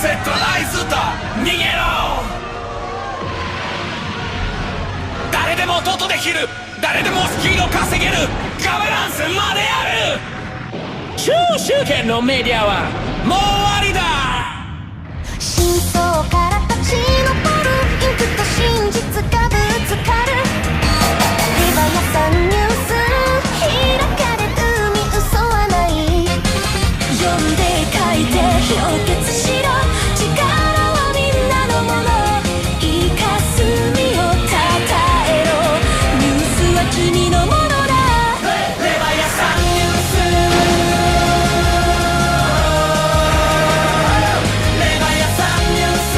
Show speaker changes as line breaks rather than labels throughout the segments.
セットライズと逃げろ。誰でもドトできる、誰でもスキーを稼げる、ガバナンスまである。中集権のメディアはもう終わりだ。
真相から立ち上るインクと真実がぶつかる。レバヤさんニュース開かれ海嘘はない。読んで書いて氷結しろ。力はみんなのもの。いい霞をたたえろ。ニュースは君のものだ。レバヤさんニュース。レバヤさんニュース。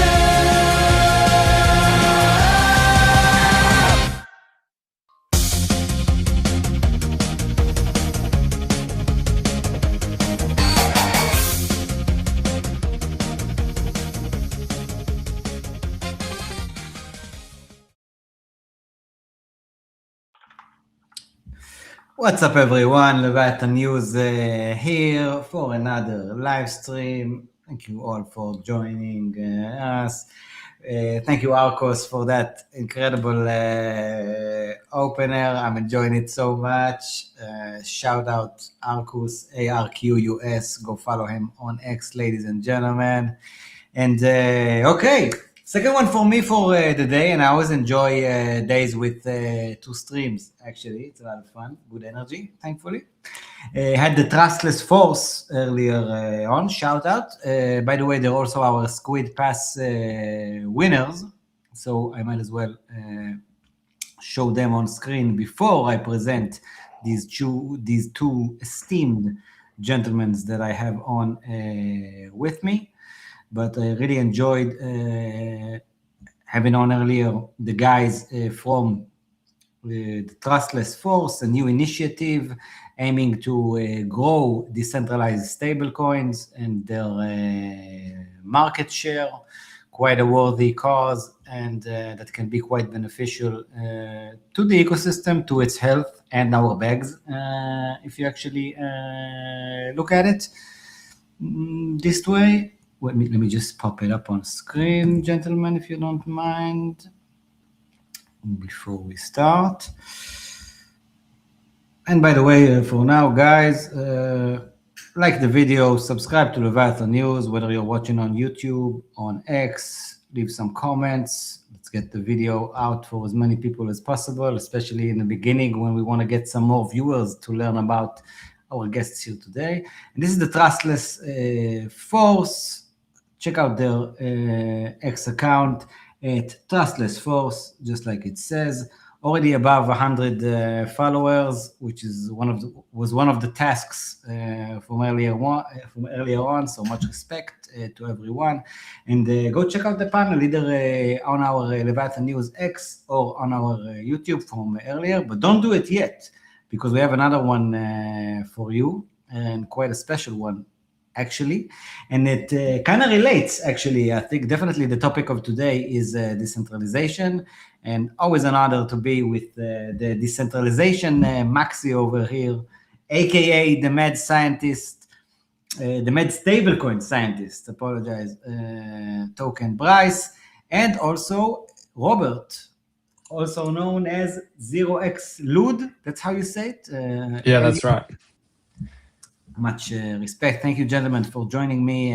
What's up, everyone? Leviathan News here for another live stream. Thank you all for joining us. Thank you, Arcos, for that incredible opener. I'm enjoying it so much. Shout out Arcus, ARQUS. Go follow him on X, ladies and gentlemen. And okay. Second one for me for the day, and I always enjoy days with two streams, actually. It's a lot of fun, good energy, thankfully. Had the Trustless Force earlier on, shout out. By the way, they're also our SQUID Pass winners, so I might as well show them on screen before I present these two esteemed gentlemen that I have on with me. But I really enjoyed having on earlier the guys from the Trustless Force, a new initiative aiming to grow decentralized stablecoins and their market share. Quite a worthy cause, and that can be quite beneficial to the ecosystem, to its health, and our bags, if you actually look at it this way. Let me just pop it up on screen, gentlemen, if you don't mind, before we start. And by the way, for now, guys, like the video, subscribe to Leviathan News, whether you're watching on YouTube, on X, leave some comments. Let's get the video out for as many people as possible, especially in the beginning when we want to get some more viewers to learn about our guests here today. And this is the Trustless Force. Check out their X account at Trustless Force, just like it says. Already above 100 followers, which is was one of the tasks from earlier on. So much respect to everyone. And go check out the panel either on our Leviathan News X or on our YouTube from earlier. But don't do it yet, because we have another one for you, and quite a special one, actually. And it kind of relates, actually. I think definitely the topic of today is decentralization, and always an honor to be with the decentralization maxi over here, aka the mad scientist, the mad stablecoin scientist, TokenBrice, and also Robert, also known as 0x Lud. That's how you say it?
Yeah, that's right.
Much respect. Thank you, gentlemen, for joining me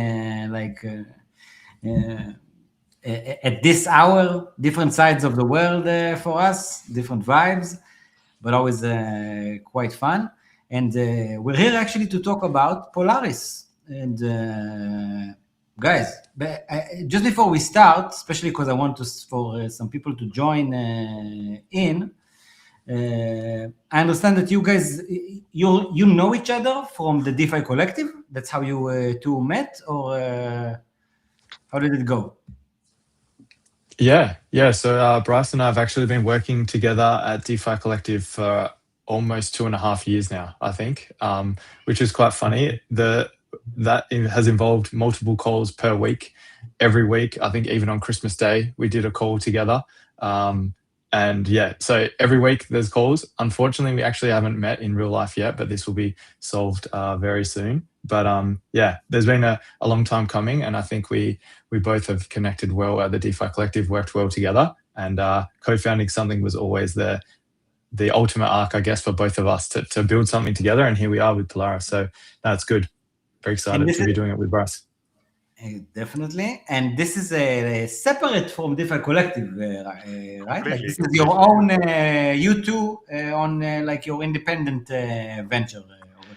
at this hour. Different sides of the world for us, different vibes, but always quite fun. And we're here actually to talk about Polaris. And guys, just before we start, especially because I want for some people to join in, I understand that you guys, you know each other from the DeFi Collective. That's how you two met, or how did it go?
Yeah. So Bryce and I have actually been working together at DeFi Collective for almost 2.5 years now, I think, which is quite funny. That has involved multiple calls per week, every week. I think even on Christmas Day, we did a call together. And yeah, so every week there's calls. Unfortunately, we actually haven't met in real life yet, but this will be solved very soon. But yeah, there's been a long time coming, and I think we both have connected well at the DeFi Collective, worked well together, and co-founding something was always the ultimate arc, I guess, for both of us to build something together. And here we are with Polaris. So that's good. Very excited to be doing it with Bryce.
Definitely. And this is separate from DeFi Collective, right? Like this is
Completely.
your own, you two on like your independent venture over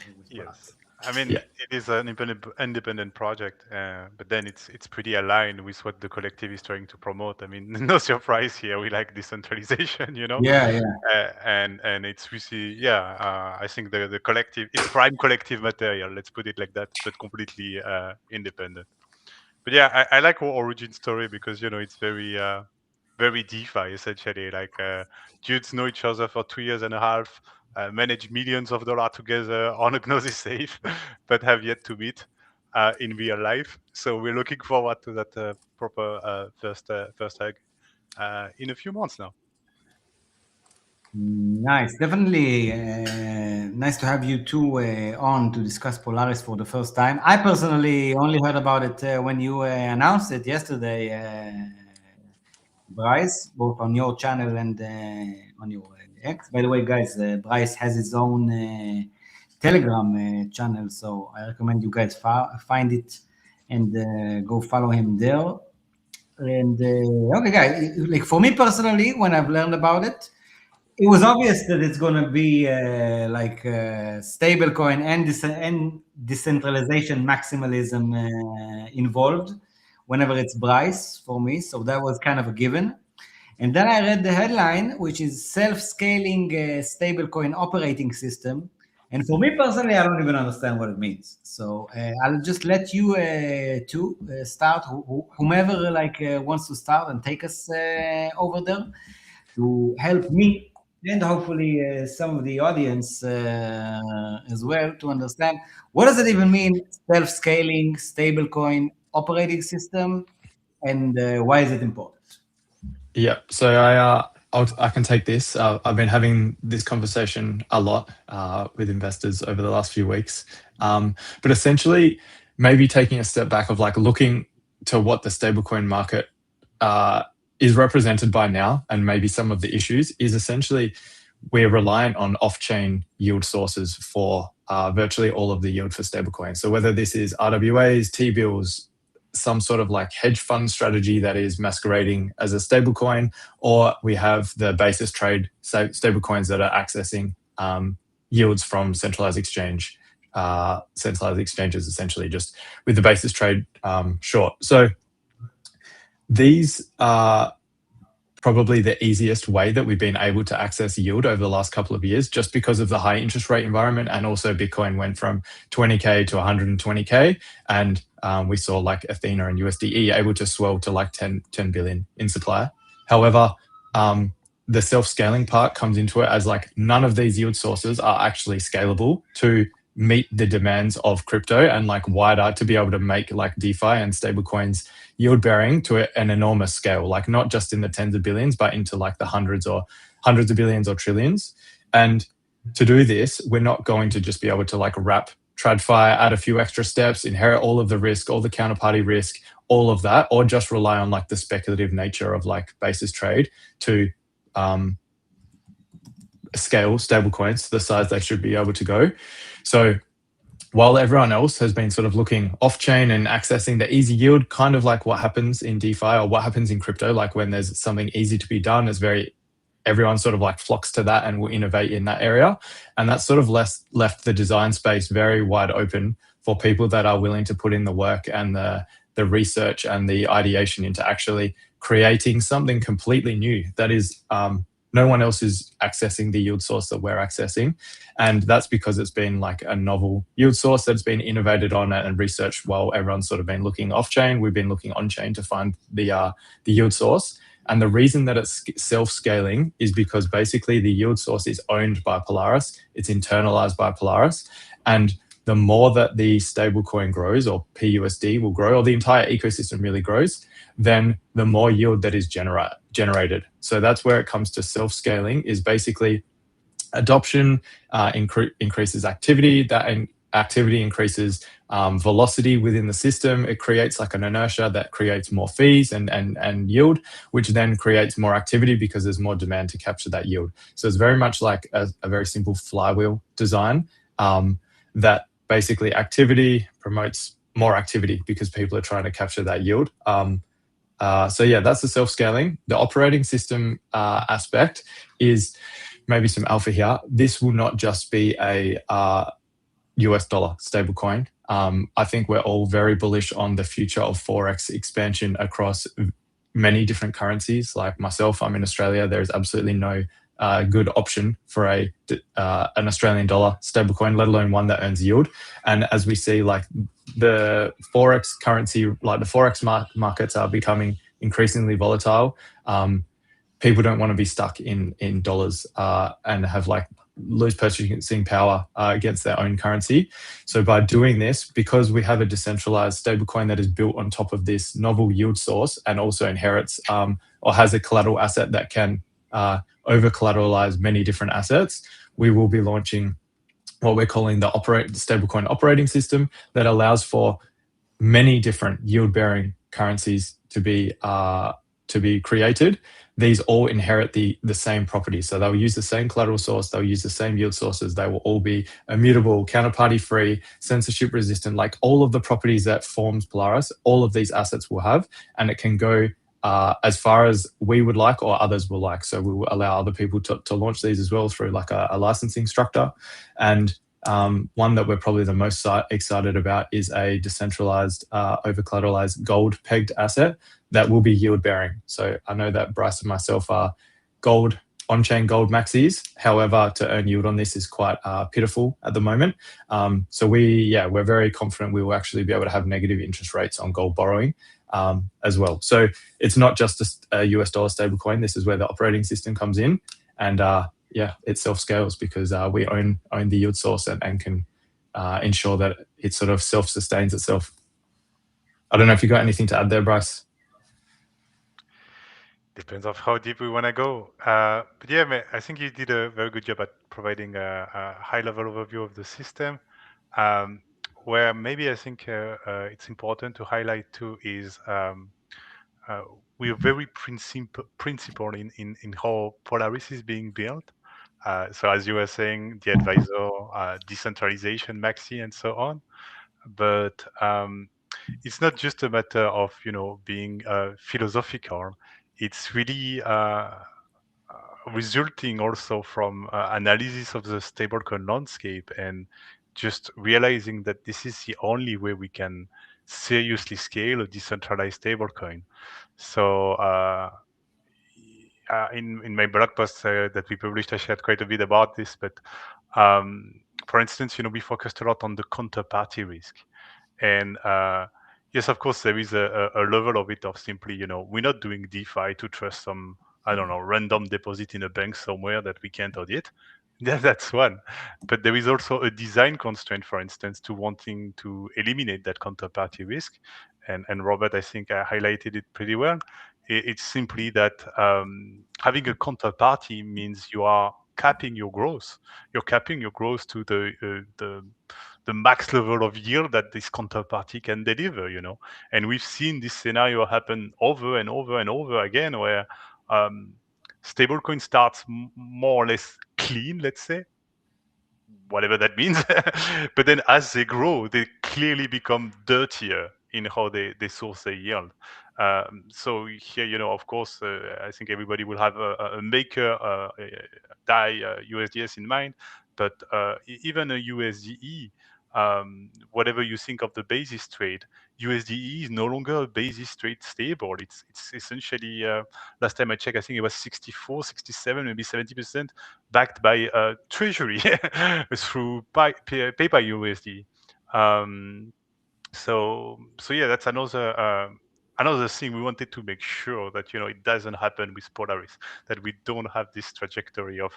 here with Polaris.
Yes. I mean,
Yeah.
it is an independent project, but then it's pretty aligned with what the collective is trying to promote. I mean, no surprise here. We like decentralization, you know.
Yeah.
And it's really, I think the collective, it's prime collective material. Let's put it like that, but completely independent. But yeah, I like our origin story because it's very very DeFi essentially. Like dudes know each other for 2.5 years. Manage millions of dollars together on a Gnosis safe, but have yet to meet in real life. So we're looking forward to that proper first hug in a few months now.
Nice. Definitely nice to have you two on to discuss Polaris for the first time. I personally only heard about it when you announced it yesterday, Bryce, both on your channel and on your X. By the way, guys, Bryce has his own Telegram channel, so I recommend you guys find it and go follow him there. And okay, guys, like for me personally, when I've learned about it, it was obvious that it's going to be like stablecoin and decentralization maximalism involved whenever it's Bryce for me. So that was kind of a given. And then I read the headline, which is self-scaling stablecoin operating system. And for me personally, I don't even understand what it means. So I'll just let you two start, whomever like wants to start and take us over there to help me and hopefully some of the audience as well to understand what does it even mean, self-scaling stablecoin operating system, and why is it important?
Yeah, so I can take this. I've been having this conversation a lot with investors over the last few weeks, but essentially maybe taking a step back of like looking to what the stablecoin market is represented by now, and maybe some of the issues is essentially we're reliant on off-chain yield sources for virtually all of the yield for stablecoins. So whether this is RWAs, T-bills, some sort of like hedge fund strategy that is masquerading as a stablecoin, or we have the basis trade stablecoins that are accessing yields from centralized exchanges essentially just with the basis trade short. So these are probably the easiest way that we've been able to access yield over the last couple of years, just because of the high interest rate environment. And also Bitcoin went from 20K to 120K. And we saw like Athena and USDE able to swell to like 10 billion in supply. However, the self-scaling part comes into it as like none of these yield sources are actually scalable to meet the demands of crypto and like wider to be able to make like DeFi and stablecoins yield bearing to an enormous scale, like not just in the tens of billions, but into like the hundreds of billions or trillions. And to do this, we're not going to just be able to like wrap TradFi, add a few extra steps, inherit all of the risk, all the counterparty risk, all of that, or just rely on like the speculative nature of like basis trade to scale stablecoins to the size they should be able to go. So while everyone else has been sort of looking off-chain and accessing the easy yield, kind of like what happens in DeFi or what happens in crypto, like when there's something easy to be done, everyone sort of like flocks to that and will innovate in that area. And that's sort of left the design space very wide open for people that are willing to put in the work and the research and the ideation into actually creating something completely new that is no one else is accessing the yield source that we're accessing. And that's because it's been like a novel yield source that's been innovated on and researched while everyone's sort of been looking off-chain. We've been looking on-chain to find the yield source. And the reason that it's self-scaling is because basically the yield source is owned by Polaris. It's internalized by Polaris. And the more that the stablecoin grows, or PUSD will grow, or the entire ecosystem really grows, then the more yield that is generated. So that's where it comes to self-scaling, is basically adoption increases activity. That activity increases velocity within the system. It creates like an inertia that creates more fees and yield, which then creates more activity because there's more demand to capture that yield. So it's very much like a very simple flywheel design, that basically activity promotes more activity because people are trying to capture that yield. So yeah, that's the self-scaling. The operating system aspect is maybe some alpha here. This will not just be a US dollar stablecoin. I think we're all very bullish on the future of Forex expansion across many different currencies. Like myself, I'm in Australia. There's absolutely no good option for an Australian dollar stablecoin, let alone one that earns yield. And as we see, like the Forex currency, like the Forex markets are becoming increasingly volatile. People don't want to be stuck in dollars and have like lose purchasing power against their own currency. So by doing this, because we have a decentralized stablecoin that is built on top of this novel yield source and also inherits or has a collateral asset that can over collateralize many different assets, we will be launching what we're calling the stablecoin operating system that allows for many different yield-bearing currencies to be created. These all inherit the same properties. So they'll use the same collateral source, they'll use the same yield sources, they will all be immutable, counterparty-free, censorship-resistant, like all of the properties that forms Polaris, all of these assets will have, and it can go as far as we would like or others will like. So we will allow other people to launch these as well through like a licensing structure. And one that we're probably the most excited about is a decentralized, over-collateralized gold-pegged asset that will be yield-bearing. So I know that Bryce and myself are gold, on-chain gold maxis. However, to earn yield on this is quite pitiful at the moment. So we're very confident we will actually be able to have negative interest rates on gold borrowing as well. So it's not just a US dollar stablecoin. This is where the operating system comes in, and it self-scales because we own the yield source and can ensure that it sort of self-sustains itself. I don't know if you got anything to add there, Bryce.
Depends on how deep we want to go. But yeah, I think you did a very good job at providing a high-level overview of the system. Where maybe I think it's important to highlight too is we are very principled in how Polaris is being built. So as you were saying, the advisor, decentralization, maxi, and so on. But it's not just a matter of being philosophical. It's really resulting also from analysis of the stablecoin landscape and just realizing that this is the only way we can seriously scale a decentralized stablecoin. So in my blog post that we published, I shared quite a bit about this. But for instance, we focused a lot on the counterparty risk. And yes, of course, there is a level of it of simply, we're not doing DeFi to trust some, I don't know, random deposit in a bank somewhere that we can't audit. Yeah, that's one. But there is also a design constraint, for instance, to wanting to eliminate that counterparty risk. And Robert, I think, highlighted it pretty well. It's simply that having a counterparty means you are capping your growth. You're capping your growth to the max level of yield that this counterparty can deliver, And we've seen this scenario happen over and over and over again, where stablecoin starts more or less clean, let's say, whatever that means. But then as they grow, they clearly become dirtier in how they source their yield. So here, of course, I think everybody will have a maker DAI USDS in mind, but even a USDE, whatever you think of the basis trade, USDE is no longer a basis trade stable. It's essentially, last time I checked, I think it was 64, 67, maybe 70% backed by treasury through PayPal USD. So yeah, that's another thing we wanted to make sure that it doesn't happen with Polaris, that we don't have this trajectory of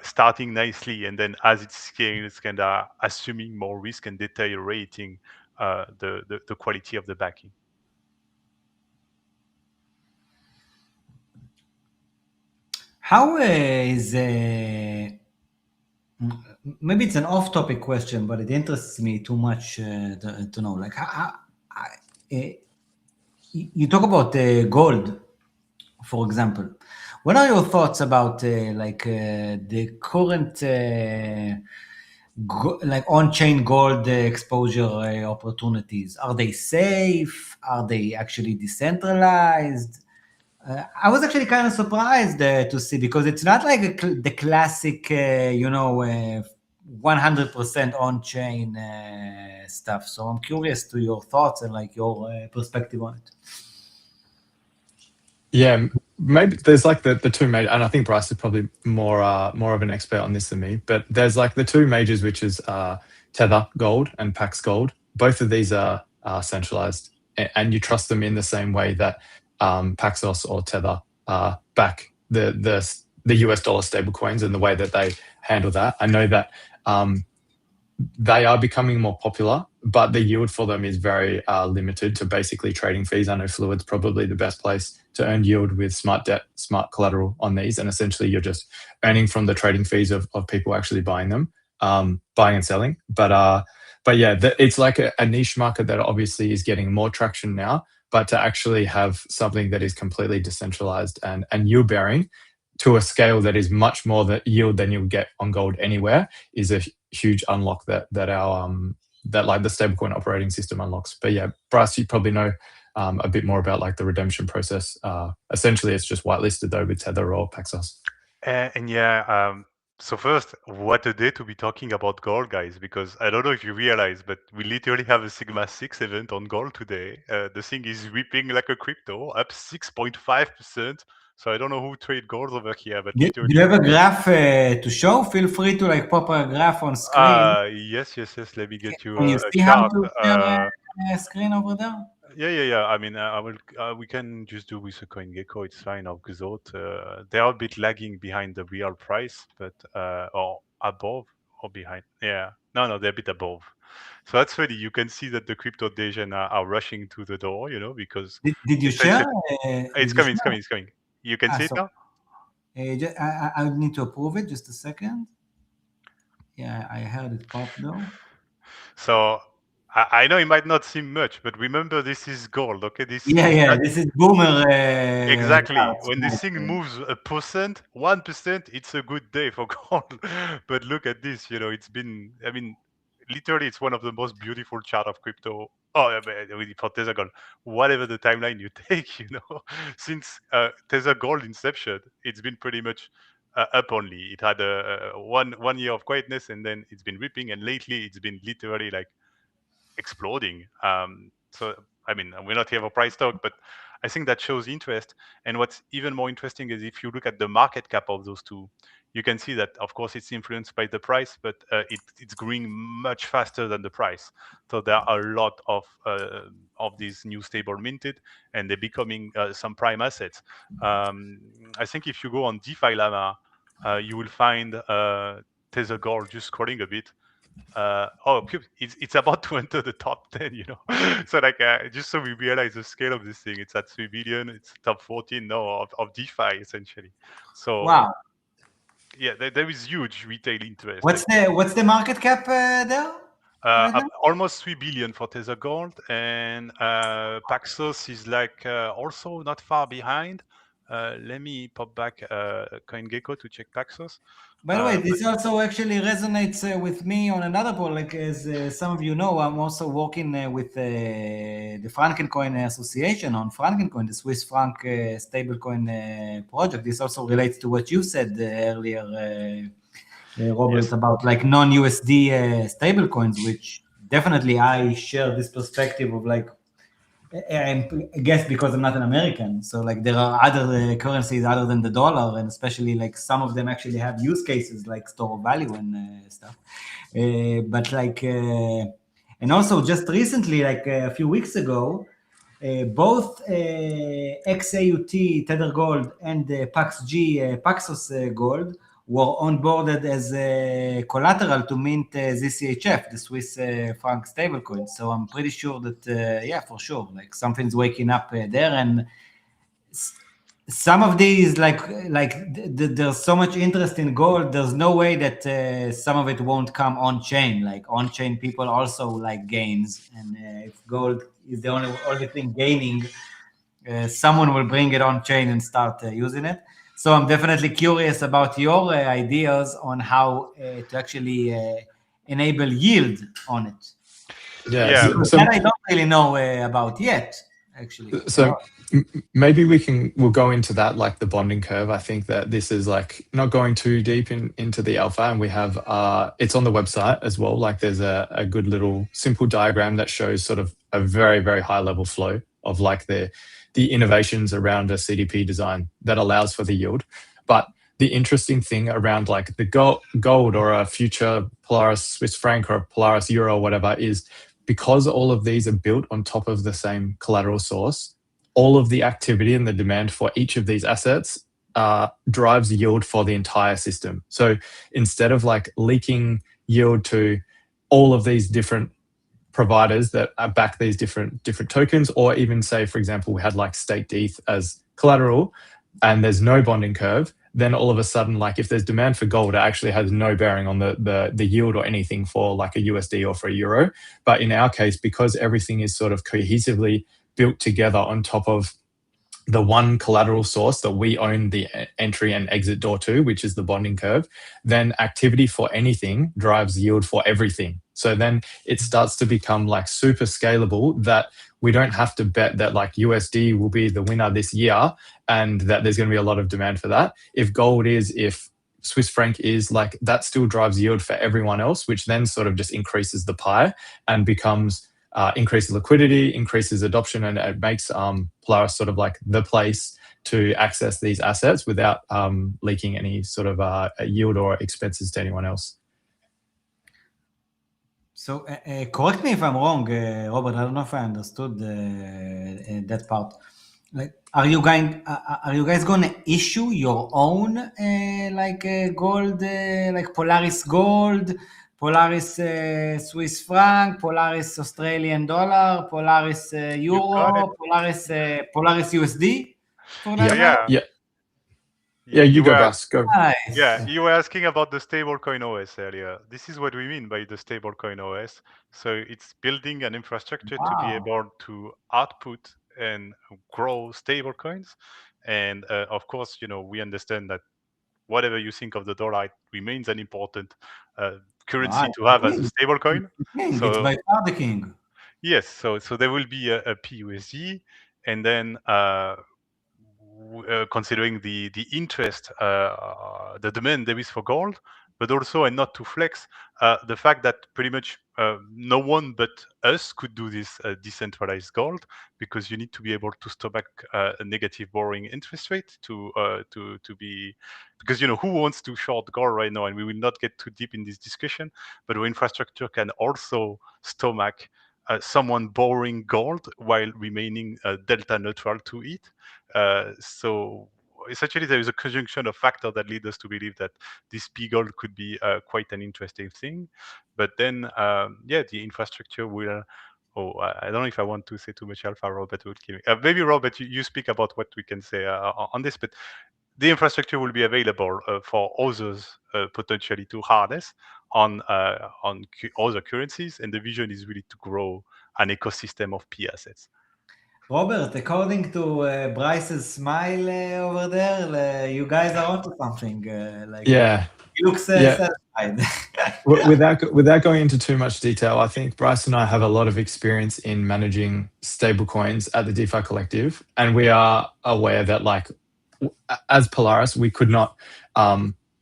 starting nicely, and then as it scales, kind of assuming more risk and deteriorating the quality of the backing.
How is maybe it's an off-topic question, but it interests me too much to know. Like, you talk about gold, for example. What are your thoughts about the current like on-chain gold exposure opportunities? Are they safe? Are they actually decentralized? I was actually kind of surprised to see, because it's not like the classic, 100% on-chain stuff. So I'm curious to your thoughts and like your perspective on it.
Yeah, maybe there's like the two major, and I think Bryce is probably more of an expert on this than me. But there's like the two majors, which is Tether Gold and Pax Gold. Both of these are centralized, and you trust them in the same way that Paxos or Tether back the US dollar stablecoins, and the way that they handle that. I know that they are becoming more popular, but the yield for them is very limited to basically trading fees. I know Fluid's probably the best place to earn yield with smart debt, smart collateral on these, and essentially you're just earning from the trading fees of people actually buying them, buying and selling. But yeah, it's like a niche market that obviously is getting more traction now. But to actually have something that is completely decentralized and yield bearing to a scale that is much more the yield than you'll get on gold anywhere is a huge unlock that like the stablecoin operating system unlocks. But yeah, Bryce, you probably know a bit more about like the redemption process. Essentially, it's just whitelisted though with Tether or Paxos.
And yeah, so first, what a day to be talking about gold, guys, because I don't know if you realize, but we literally have a Sigma 6 event on gold today. The thing is ripping like a crypto, up 6.5%. So I don't know who trade gold over here, but
Do you have a graph to show? Feel free to like pop a graph on screen.
Yes. Let me get you
Can you
a
see how
chart.
to share a screen over there?
Yeah. I mean, I will. We can just do with a CoinGecko. It's fine. Or Gzot. They are a bit lagging behind the real price, but or above or behind. Yeah. No, they're a bit above. So that's funny. You can see that the crypto Dejan are rushing to the door. Because
Did you share?
It's coming. You can see it now.
I would need to approve it. Just a second. Yeah, I heard it pop though.
So I know it might not seem much, but remember, this is gold, okay? This
is boomer.
Exactly.
Charts,
When this thing moves 1%, it's a good day for gold. But look at this, it's been, I mean, literally, it's one of the most beautiful chart of crypto. Oh, for Tether Gold, whatever the timeline you take, since Tether Gold inception, it's been pretty much up only. It had one year of quietness, and then it's been ripping, and lately it's been literally like exploding. So I mean, we're not here for price talk, but I think that shows interest. And what's even more interesting is if you look at the market cap of those two, you can see that, of course, it's influenced by the price, but it's growing much faster than the price. So there are a lot of these new stable minted, and they're becoming some prime assets. I think if you go on DeFi Llama, you will find Tether Gold just scrolling a bit. It's about to enter the top 10, So like, just so we realize the scale of this thing, it's at 3 billion. It's top 14 now of DeFi essentially. So
wow.
Yeah, there is huge retail interest.
What's the market cap there?
Almost 3 billion for Tether Gold, and Paxos is like also not far behind. Let me pop back CoinGecko to check Paxos.
By the way, this also actually resonates with me on another point. Like, as some of you know, I'm also working with the Frankencoin Association on Frankencoin, the Swiss franc stablecoin project. This also relates to what you said earlier, Robert, yes, about like non-USD stablecoins, which definitely I share this perspective of like, I guess because I'm not an American, so like there are other currencies other than the dollar, and especially like some of them actually have use cases like store of value and stuff. But like, and also just recently, like a few weeks ago, both XAUT Tether Gold and PaxG Paxos Gold were onboarded as a collateral to mint ZCHF, the Swiss franc stablecoin. So I'm pretty sure that, yeah, for sure, like something's waking up there. And some of these, there's so much interest in gold, there's no way that some of it won't come on-chain. Like on-chain people also like gains. And if gold is the only thing gaining, someone will bring it on-chain and start using it. So I'm definitely curious about your ideas on how to actually enable yield on it.
Yeah.
So that I don't really know about yet, actually.
So maybe we'll go into that, like the bonding curve. I think that this is like not going too deep into the alpha, and we have it's on the website as well. Like there's a good little simple diagram that shows sort of a very, very high level flow of like the innovations around a CDP design that allows for the yield. But the interesting thing around like the gold or a future Polaris Swiss franc or a Polaris euro or whatever is because all of these are built on top of the same collateral source, all of the activity and the demand for each of these assets drives yield for the entire system. So instead of like leaking yield to all of these different providers that back these different tokens, or even say, for example, we had like staked ETH as collateral and there's no bonding curve, then all of a sudden, like if there's demand for gold, it actually has no bearing on the yield or anything for like a USD or for a euro. But in our case, because everything is sort of cohesively built together on top of the one collateral source that we own the entry and exit door to, which is the bonding curve, then activity for anything drives yield for everything. So then it starts to become like super scalable that we don't have to bet that like USD will be the winner this year and that there's going to be a lot of demand for that. If gold is, if Swiss franc is, like that still drives yield for everyone else, which then sort of just increases the pie and becomes increases liquidity, increases adoption, and it makes Polaris sort of like the place to access these assets without leaking any sort of yield or expenses to anyone else.
So correct me if I'm wrong, Robert. I don't know if I understood that part. Like, are you guys going to issue your own gold, like Polaris gold, Polaris Swiss franc, Polaris Australian dollar, Polaris euro, Polaris USD?
Yeah, you go, Bas. Go.
Nice.
Yeah, you were asking about the stablecoin OS earlier. This is what we mean by the stablecoin OS. So it's building an infrastructure to be able to output and grow stablecoins. And of course, we understand that whatever you think of the dollar, it remains an important currency to have as a stablecoin.
So it's by far the king.
Yes, so there will be a PUSD, and then considering the interest, the demand there is for gold, but also, and not to flex, the fact that pretty much no one but us could do this decentralized gold, because you need to be able to stomach a negative borrowing interest rate to be, because who wants to short gold right now? And we will not get too deep in this discussion, but our infrastructure can also stomach someone borrowing gold while remaining delta neutral to it. So essentially, there is a conjunction of factors that lead us to believe that this P-gold could be quite an interesting thing. But then, the infrastructure will. I don't know if I want to say too much alpha. Robert will kill me. Maybe Robert, you speak about what we can say on this, but the infrastructure will be available for others potentially to harness on other currencies, and the vision is really to grow an ecosystem of P assets.
Robert, according to Bryce's smile over there, you guys are onto something. He looks satisfied.
Without going into too much detail, I think Bryce and I have a lot of experience in managing stablecoins at the DeFi Collective, and we are aware that, like, as Polaris, we could not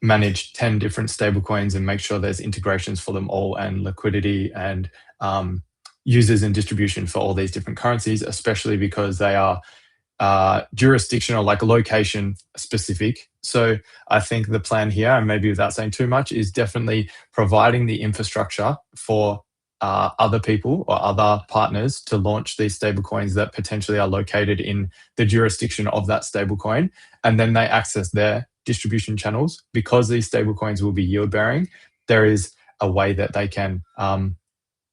manage 10 different stablecoins and make sure there's integrations for them all and liquidity and users and distribution for all these different currencies, especially because they are jurisdictional, like location specific. So I think the plan here, and maybe without saying too much, is definitely providing the infrastructure for other people or other partners to launch these stablecoins that potentially are located in the jurisdiction of that stablecoin, and then they access there distribution channels, because these stablecoins will be yield bearing, there is a way that they can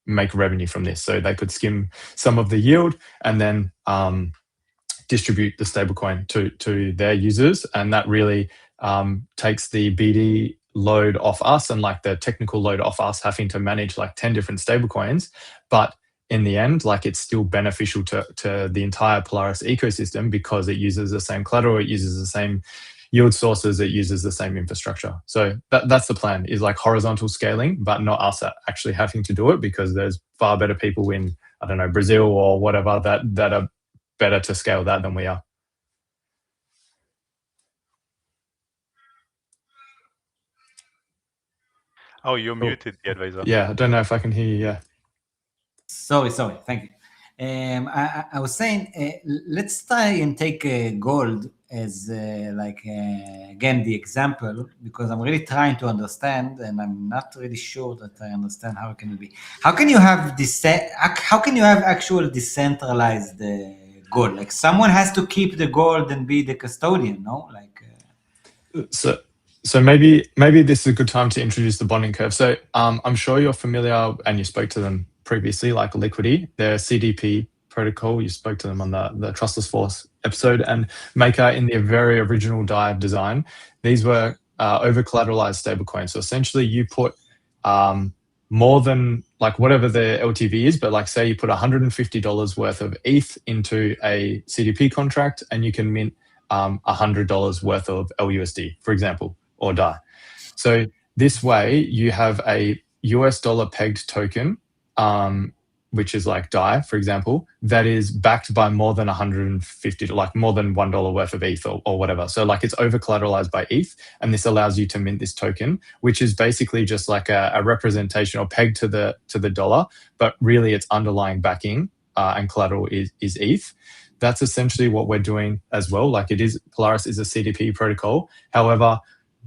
make revenue from this. So they could skim some of the yield and then distribute the stablecoin to their users, and that really takes the BD load off us and like the technical load off us having to manage like 10 different stablecoins. But in the end, like it's still beneficial to the entire Polaris ecosystem because it uses the same collateral, it uses the same yield sources, it uses the same infrastructure. So that's the plan, is like horizontal scaling, but not us actually having to do it, because there's far better people in, I don't know, Brazil or whatever that are better to scale that than we are.
Oh, you're muted, the advisor.
Yeah, I don't know if I can hear you. Yeah.
Sorry. Thank you. I was saying, let's try and take gold as again the example, because I'm really trying to understand, and I'm not really sure that I understand how it can be. How can you have actual decentralized gold? Like someone has to keep the gold and be the custodian, no?
So maybe this is a good time to introduce the bonding curve. So I'm sure you're familiar, and you spoke to them previously, like Liquidity, their CDP protocol. You spoke to them on the Trustless Force episode, and Maker in their very original dive design, these were over collateralized stablecoins. So essentially you put more than like whatever the LTV is, but like say you put $150 worth of ETH into a CDP contract, and you can mint $100 worth of LUSD, for example, or DAI. So this way you have a US dollar pegged token, which is like DAI, for example, that is backed by more than 150, like more than $1 worth of ETH or whatever. So like it's over collateralized by ETH, and this allows you to mint this token, which is basically just like a representation or pegged to the dollar, but really its underlying backing and collateral is ETH. That's essentially what we're doing as well. Like Polaris is a CDP protocol. However,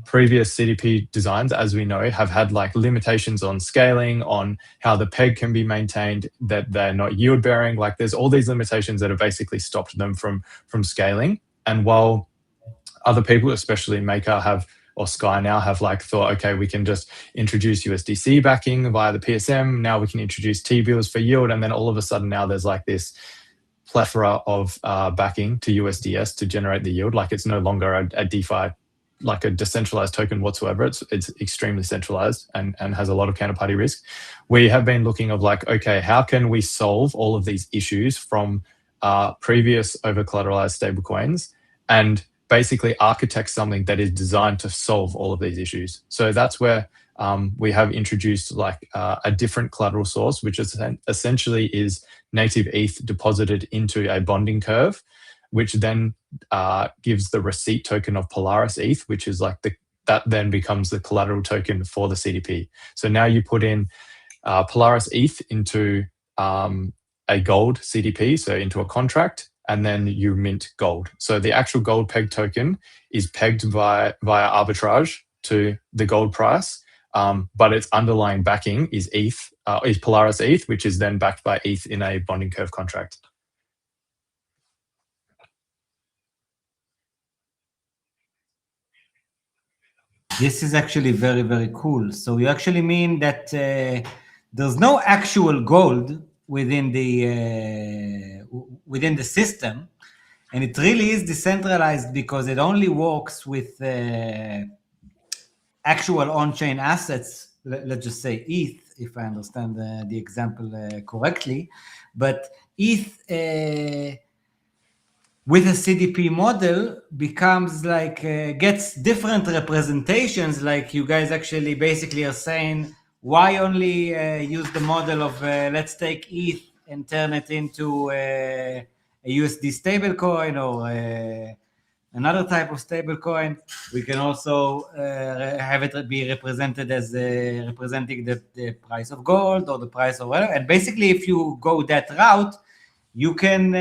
previous CDP designs, as we know, have had like limitations on scaling, on how the peg can be maintained, that they're not yield bearing. Like there's all these limitations that have basically stopped them from scaling. And while other people, especially Maker or Sky now have like thought, okay, we can just introduce USDC backing via the PSM. Now we can introduce T-bills for yield. And then all of a sudden now there's like this plethora of backing to USDS to generate the yield. Like it's no longer a DeFi, like a decentralized token whatsoever. It's extremely centralized and has a lot of counterparty risk. We have been looking of like, okay, how can we solve all of these issues from previous over collateralized stablecoins and basically architect something that is designed to solve all of these issues. So that's where we have introduced like a different collateral source, which is essentially is native ETH deposited into a bonding curve, which then gives the receipt token of Polaris ETH, which is like that then becomes the collateral token for the CDP. So now you put in Polaris ETH into a gold CDP, so into a contract, and then you mint gold. So the actual gold peg token is pegged via arbitrage to the gold price, but its underlying backing is ETH, is Polaris ETH, which is then backed by ETH in a bonding curve contract.
This is actually very, very cool. So you actually mean that there's no actual gold within the system, and it really is decentralized because it only works with actual on-chain assets. Let's just say ETH, if I understand the example correctly. But ETH with a CDP model becomes like, gets different representations. Like you guys actually basically are saying, why only use the model of let's take ETH and turn it into a USD stablecoin or another type of stablecoin. We can also have it be represented as representing the price of gold or the price of whatever. And basically, if you go that route, you can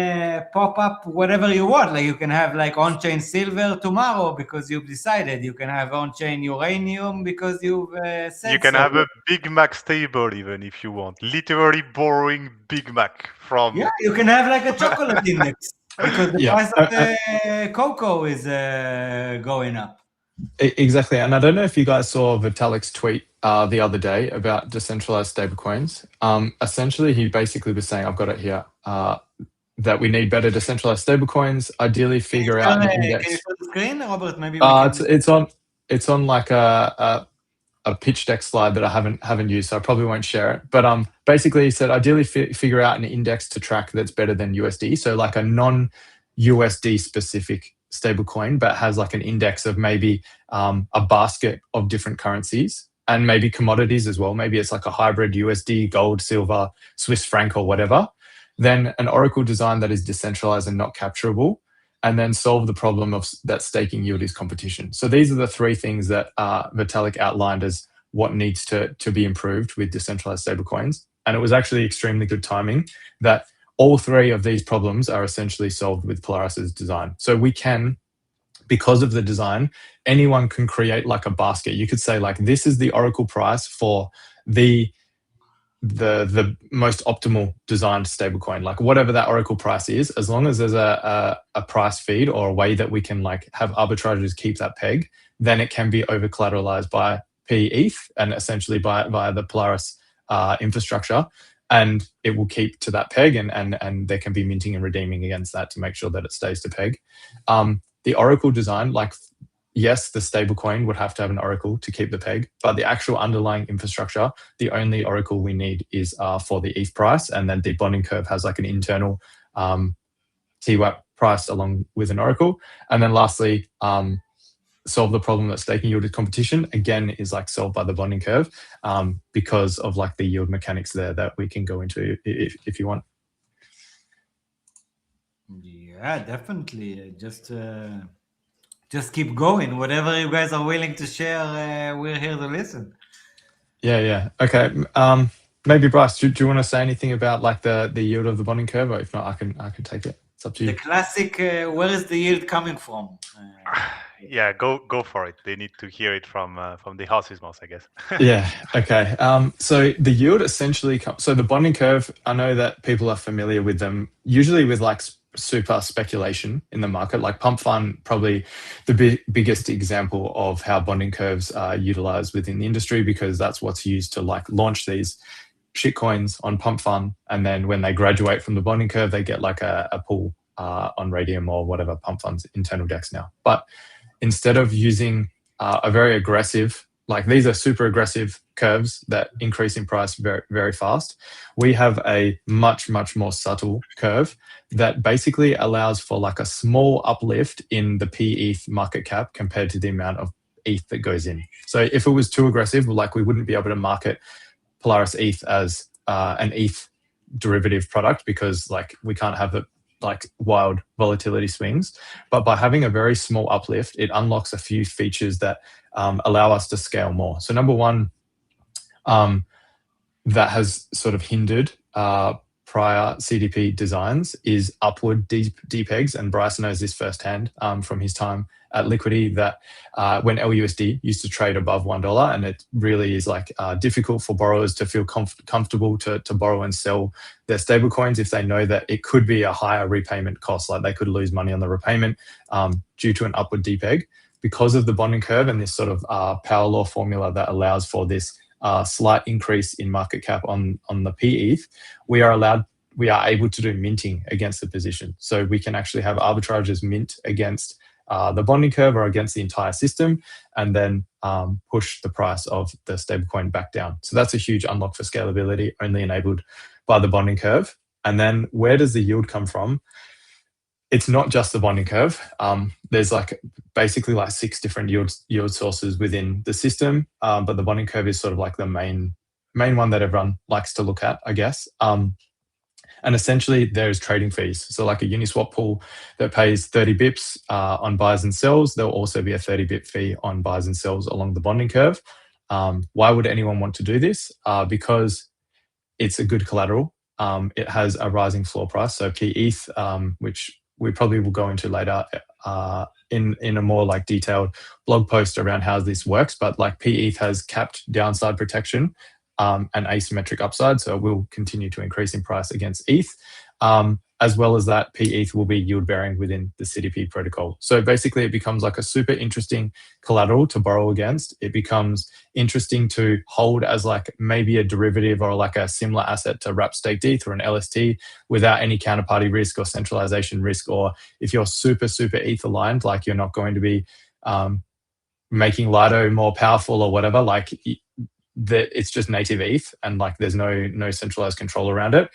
pop up whatever you want. Like you can have like on-chain silver tomorrow because you've decided. You can have on-chain uranium because you've said
You can
so.
have a Big Mac stable even if you want. Literally borrowing Big Mac from...
Yeah, you can have like a chocolate index because the price of the cocoa is going up.
Exactly. And I don't know if you guys saw Vitalik's tweet the other day about decentralized stablecoins. Essentially, he basically was saying, I've got it here, that we need better decentralized stablecoins, ideally figure out an
Can you
index.
share the screen, Robert? Maybe we can.
It's on like a pitch deck slide that I haven't used, so I probably won't share it. But basically, he said ideally figure out an index to track that's better than USD, so like a non-USD specific stablecoin, but has like an index of maybe a basket of different currencies and maybe commodities as well. Maybe it's like a hybrid USD, gold, silver, Swiss franc, or whatever. Then an Oracle design that is decentralized and not capturable, and then solve the problem of that staking yield is competition. So these are the three things that Vitalik outlined as what needs to be improved with decentralized stablecoins. And it was actually extremely good timing that all three of these problems are essentially solved with Polaris's design. So we can, because of the design, anyone can create like a basket. You could say like, this is the Oracle price for the most optimal designed stablecoin, like whatever that Oracle price is, as long as there's a price feed or a way that we can like have arbitrageurs keep that peg, then it can be over collateralized by PETH and essentially by the Polaris infrastructure, and it will keep to that peg, and there can be minting and redeeming against that to make sure that it stays to peg. The Oracle design, like, yes, the stablecoin would have to have an Oracle to keep the peg, but the actual underlying infrastructure, the only Oracle we need is for the ETH price, and then the bonding curve has like an internal TWAP price along with an Oracle. And then lastly, solve the problem that staking yield is competition, again, is like solved by the bonding curve because of like the yield mechanics there that we can go into if you want.
Yeah, definitely. Just keep going. Whatever you guys are willing to share, we're here to listen.
Yeah. Okay. Maybe Bryce, do you want to say anything about like the yield of the bonding curve, or if not, I can take it. It's up to you.
The classic, where is the yield coming from?
Yeah, go for it. They need to hear it from the horse's mouth, I guess.
Yeah. Okay. So the yield essentially comes. So the bonding curve, I know that people are familiar with them, usually with like super speculation in the market. Like Pump Fund, probably the biggest example of how bonding curves are utilized within the industry, because that's what's used to like launch these shitcoins on Pump Fund, and then when they graduate from the bonding curve, they get like a pool on Radium or whatever Pump Fund's internal DEX now. But instead of using a very aggressive, like these are super aggressive curves that increase in price very, very fast, we have a much more subtle curve that basically allows for like a small uplift in the PETH market cap compared to the amount of ETH that goes in. So if it was too aggressive, like we wouldn't be able to market Polaris ETH as an ETH derivative product, because like we can't have it like wild volatility swings. But by having a very small uplift, it unlocks a few features that allow us to scale more. So number one, that has sort of hindered prior CDP designs is upward depegs, and Bryce knows this firsthand from his time at Liquidity, that when LUSD used to trade above $1, and it really is like difficult for borrowers to feel comfortable to borrow and sell their stablecoins if they know that it could be a higher repayment cost, like they could lose money on the repayment due to an upward depeg. Because of the bonding curve and this sort of power law formula that allows for this slight increase in market cap on the PETH, we are able to do minting against the position. So we can actually have arbitrages mint against the bonding curve or against the entire system, and then push the price of the stablecoin back down. So that's a huge unlock for scalability, only enabled by the bonding curve. And then where does the yield come from? It's not just the bonding curve. There's like basically like 6 different yield sources within the system, but the bonding curve is sort of like the main one that everyone likes to look at, I guess. And essentially there's trading fees. So like a Uniswap pool that pays 30 bips on buys and sells, there'll also be a 30 bip fee on buys and sells along the bonding curve. Why would anyone want to do this? Because it's a good collateral. It has a rising floor price. So PETH, which we probably will go into later in a more like detailed blog post around how this works. But like PETH has capped downside protection and asymmetric upside, so it will continue to increase in price against ETH. as well as that, PETH will be yield bearing within the CDP protocol. So basically, it becomes like a super interesting collateral to borrow against. It becomes interesting to hold as like maybe a derivative or like a similar asset to wrap staked ETH or an LST without any counterparty risk or centralization risk. Or if you're super ETH aligned, like you're not going to be making Lido more powerful or whatever, like that it's just native ETH and like there's no centralized control around it.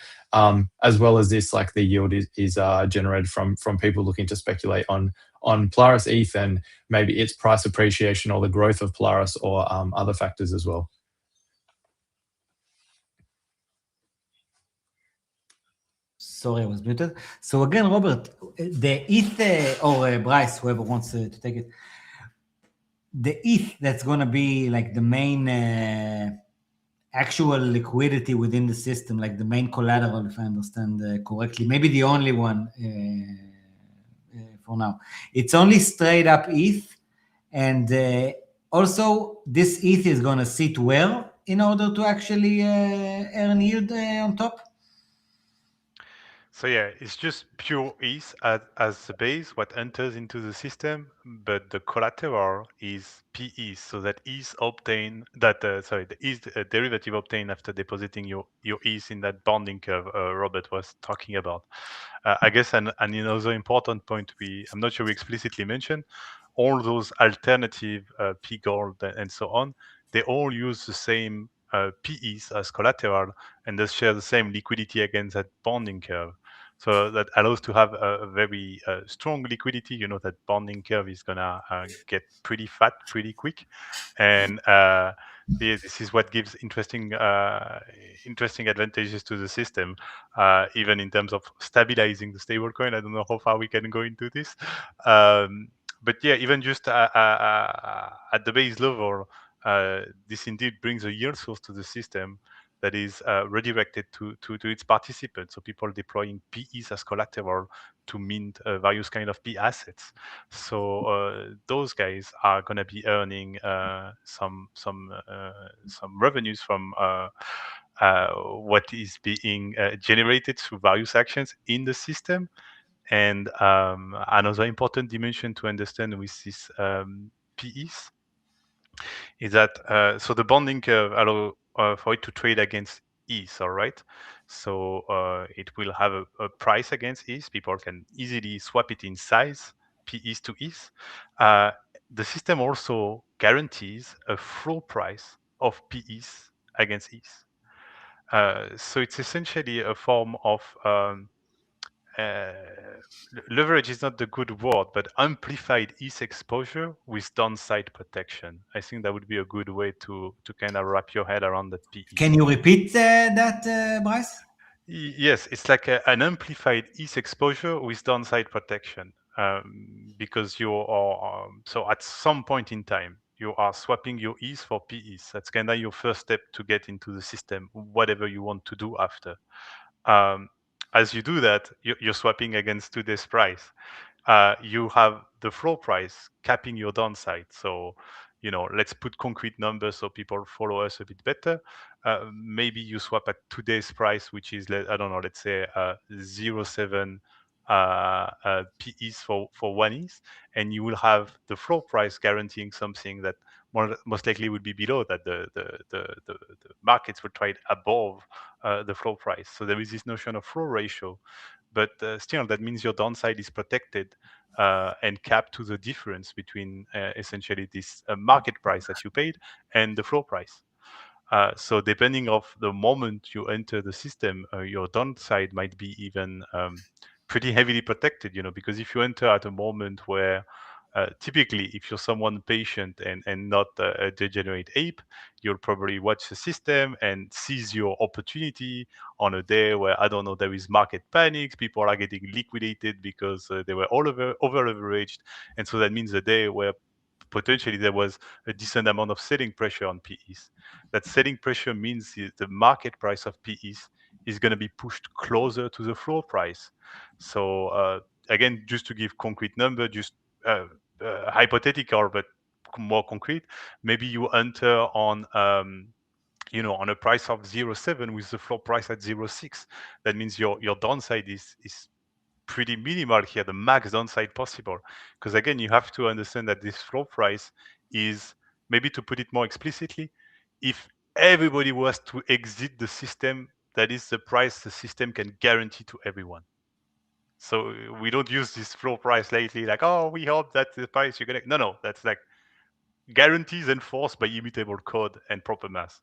As well as this, like the yield is generated from people looking to speculate on Polaris ETH and maybe its price appreciation or the growth of Polaris or other factors as well.
Sorry, I was muted. So again, Robert, the ETH or Bryce, whoever wants to take it, the ETH that's going to be like the main actual liquidity within the system, like the main collateral, if I understand correctly, maybe the only one for now. It's only straight up ETH, and also this ETH is going to sit where in order to actually earn yield on top?
So yeah, it's just pure ETH as the base, what enters into the system, but the collateral is PETH, so that ETH obtained that the ETH derivative obtained after depositing your ETH in that bonding curve Robert was talking about. I guess and another important point I'm not sure we explicitly mentioned, all those alternative P gold and so on, they all use the same PEs as collateral and thus share the same liquidity against that bonding curve. So that allows to have a very strong liquidity. You know that bonding curve is gonna get pretty fat pretty quick, and this is what gives interesting advantages to the system, even in terms of stabilizing the stablecoin. I don't know how far we can go into this, but yeah, even just at the base level, this indeed brings a yield source to the system that is redirected to its participants. So people deploying PEs as collateral to mint various kind of P assets. So those guys are going to be earning some revenues from what is being generated through various actions in the system. And another important dimension to understand with this PEs is that so the bonding curve allow for it to trade against ETH, all right? So it will have a price against ETH. People can easily swap it in size, PEs to ETH. The system also guarantees a floor price of PEs against ETH. So it's essentially a form of leverage is not the good word, but amplified ETH exposure with downside protection. I think that would be a good way to kind of wrap your head around that PE.
Can you repeat that, Bryce?
Yes, it's like an amplified ETH exposure with downside protection, because you are so at some point in time you are swapping your ETH for PEs. That's kind of your first step to get into the system, whatever you want to do after. As you do that, you're swapping against today's price. You have the floor price capping your downside. So, you know, let's put concrete numbers so people follow us a bit better. Maybe you swap at today's price, which is, I don't know, let's say 0.7 PEs for one ETH, and you will have the floor price guaranteeing something that most likely would be below that. The markets will trade above the floor price. So there is this notion of floor ratio, but still that means your downside is protected and capped to the difference between essentially this market price that you paid and the floor price. So depending of the moment you enter the system, your downside might be even pretty heavily protected, you know, because if you enter at a moment where typically, if you're someone patient and not a degenerate ape, you'll probably watch the system and seize your opportunity on a day where, I don't know, there is market panic, people are getting liquidated because they were all over leveraged. And so that means a day where potentially there was a decent amount of selling pressure on PEs. That selling pressure means the market price of PEs is going to be pushed closer to the floor price. So again, just to give concrete number, just hypothetical but more concrete, maybe you enter on a price of 0.7 with the floor price at 0.6. That means your downside is pretty minimal here, the max downside possible. Because again, you have to understand that this floor price is, maybe to put it more explicitly, if everybody was to exit the system, that is the price the system can guarantee to everyone. So we don't use this floor price lately, like, oh, we hope that the price you're gonna. No, that's like guarantees enforced by immutable code and proper math.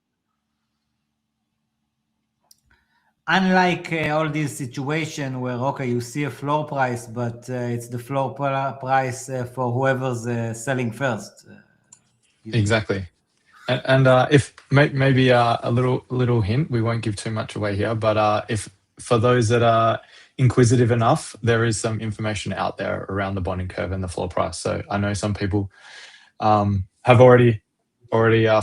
Unlike all these situations where, okay, you see a floor price, but it's the floor price for whoever's selling first.
Exactly. And if maybe a little hint, we won't give too much away here, but if for those that are inquisitive enough, there is some information out there around the bonding curve and the floor price. So I know some people have already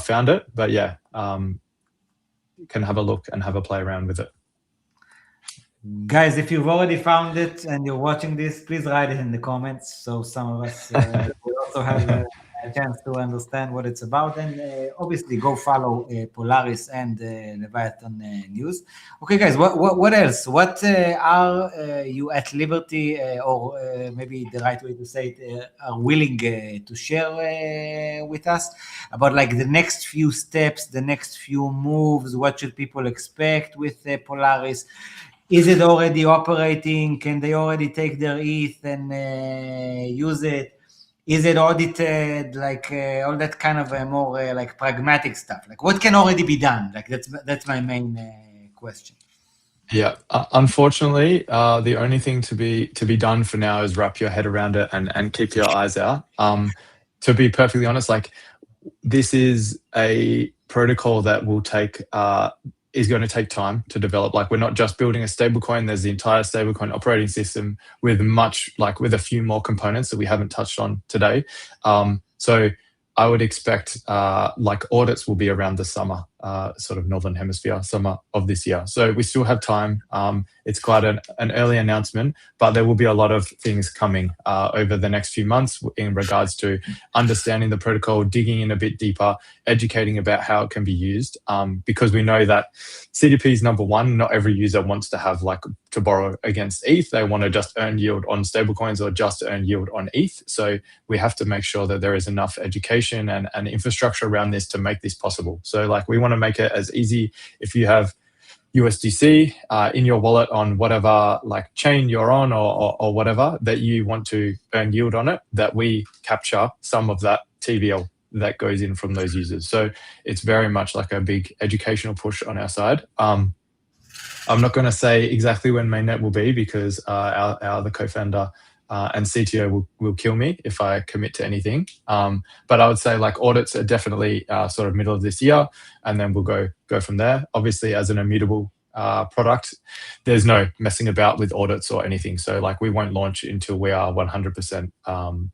found it, but yeah, can have a look and have a play around with it.
Guys, if you've already found it and you're watching this, please write it in the comments so some of us will also have a chance to understand what it's about. And obviously, go follow Polaris and Leviathan news. Okay, guys, what else? What are you at liberty, or maybe the right way to say it, are willing to share with us about like the next few steps, the next few moves? What should people expect with Polaris? Is it already operating? Can they already take their ETH and use it? Is it audited? Like all that kind of more like pragmatic stuff. Like what can already be done? Like that's my main question.
Yeah, unfortunately, the only thing to be done for now is wrap your head around it and keep your eyes out. To be perfectly honest, like this is a protocol that will take is going to take time to develop. Like we're not just building a stablecoin. There's the entire stablecoin operating system with with a few more components that we haven't touched on today. So I would expect like audits will be around the summer, sort of Northern Hemisphere, summer of this year. So we still have time. It's quite an early announcement, but there will be a lot of things coming over the next few months in regards to understanding the protocol, digging in a bit deeper, educating about how it can be used. Because we know that CDP is number one. Not every user wants to have like to borrow against ETH. They want to just earn yield on stablecoins or just earn yield on ETH. So we have to make sure that there is enough education and infrastructure around this to make this possible. So like we want to make it as easy if you have USDC in your wallet on whatever like chain you're on or whatever that you want to earn yield on it, that we capture some of that TVL that goes in from those users. So it's very much like a big educational push on our side. I'm not going to say exactly when mainnet will be because our other co-founder and CTO will kill me if I commit to anything. But I would say like audits are definitely sort of middle of this year, and then we'll go from there. Obviously, as an immutable product, there's no messing about with audits or anything. So like we won't launch until we are 100%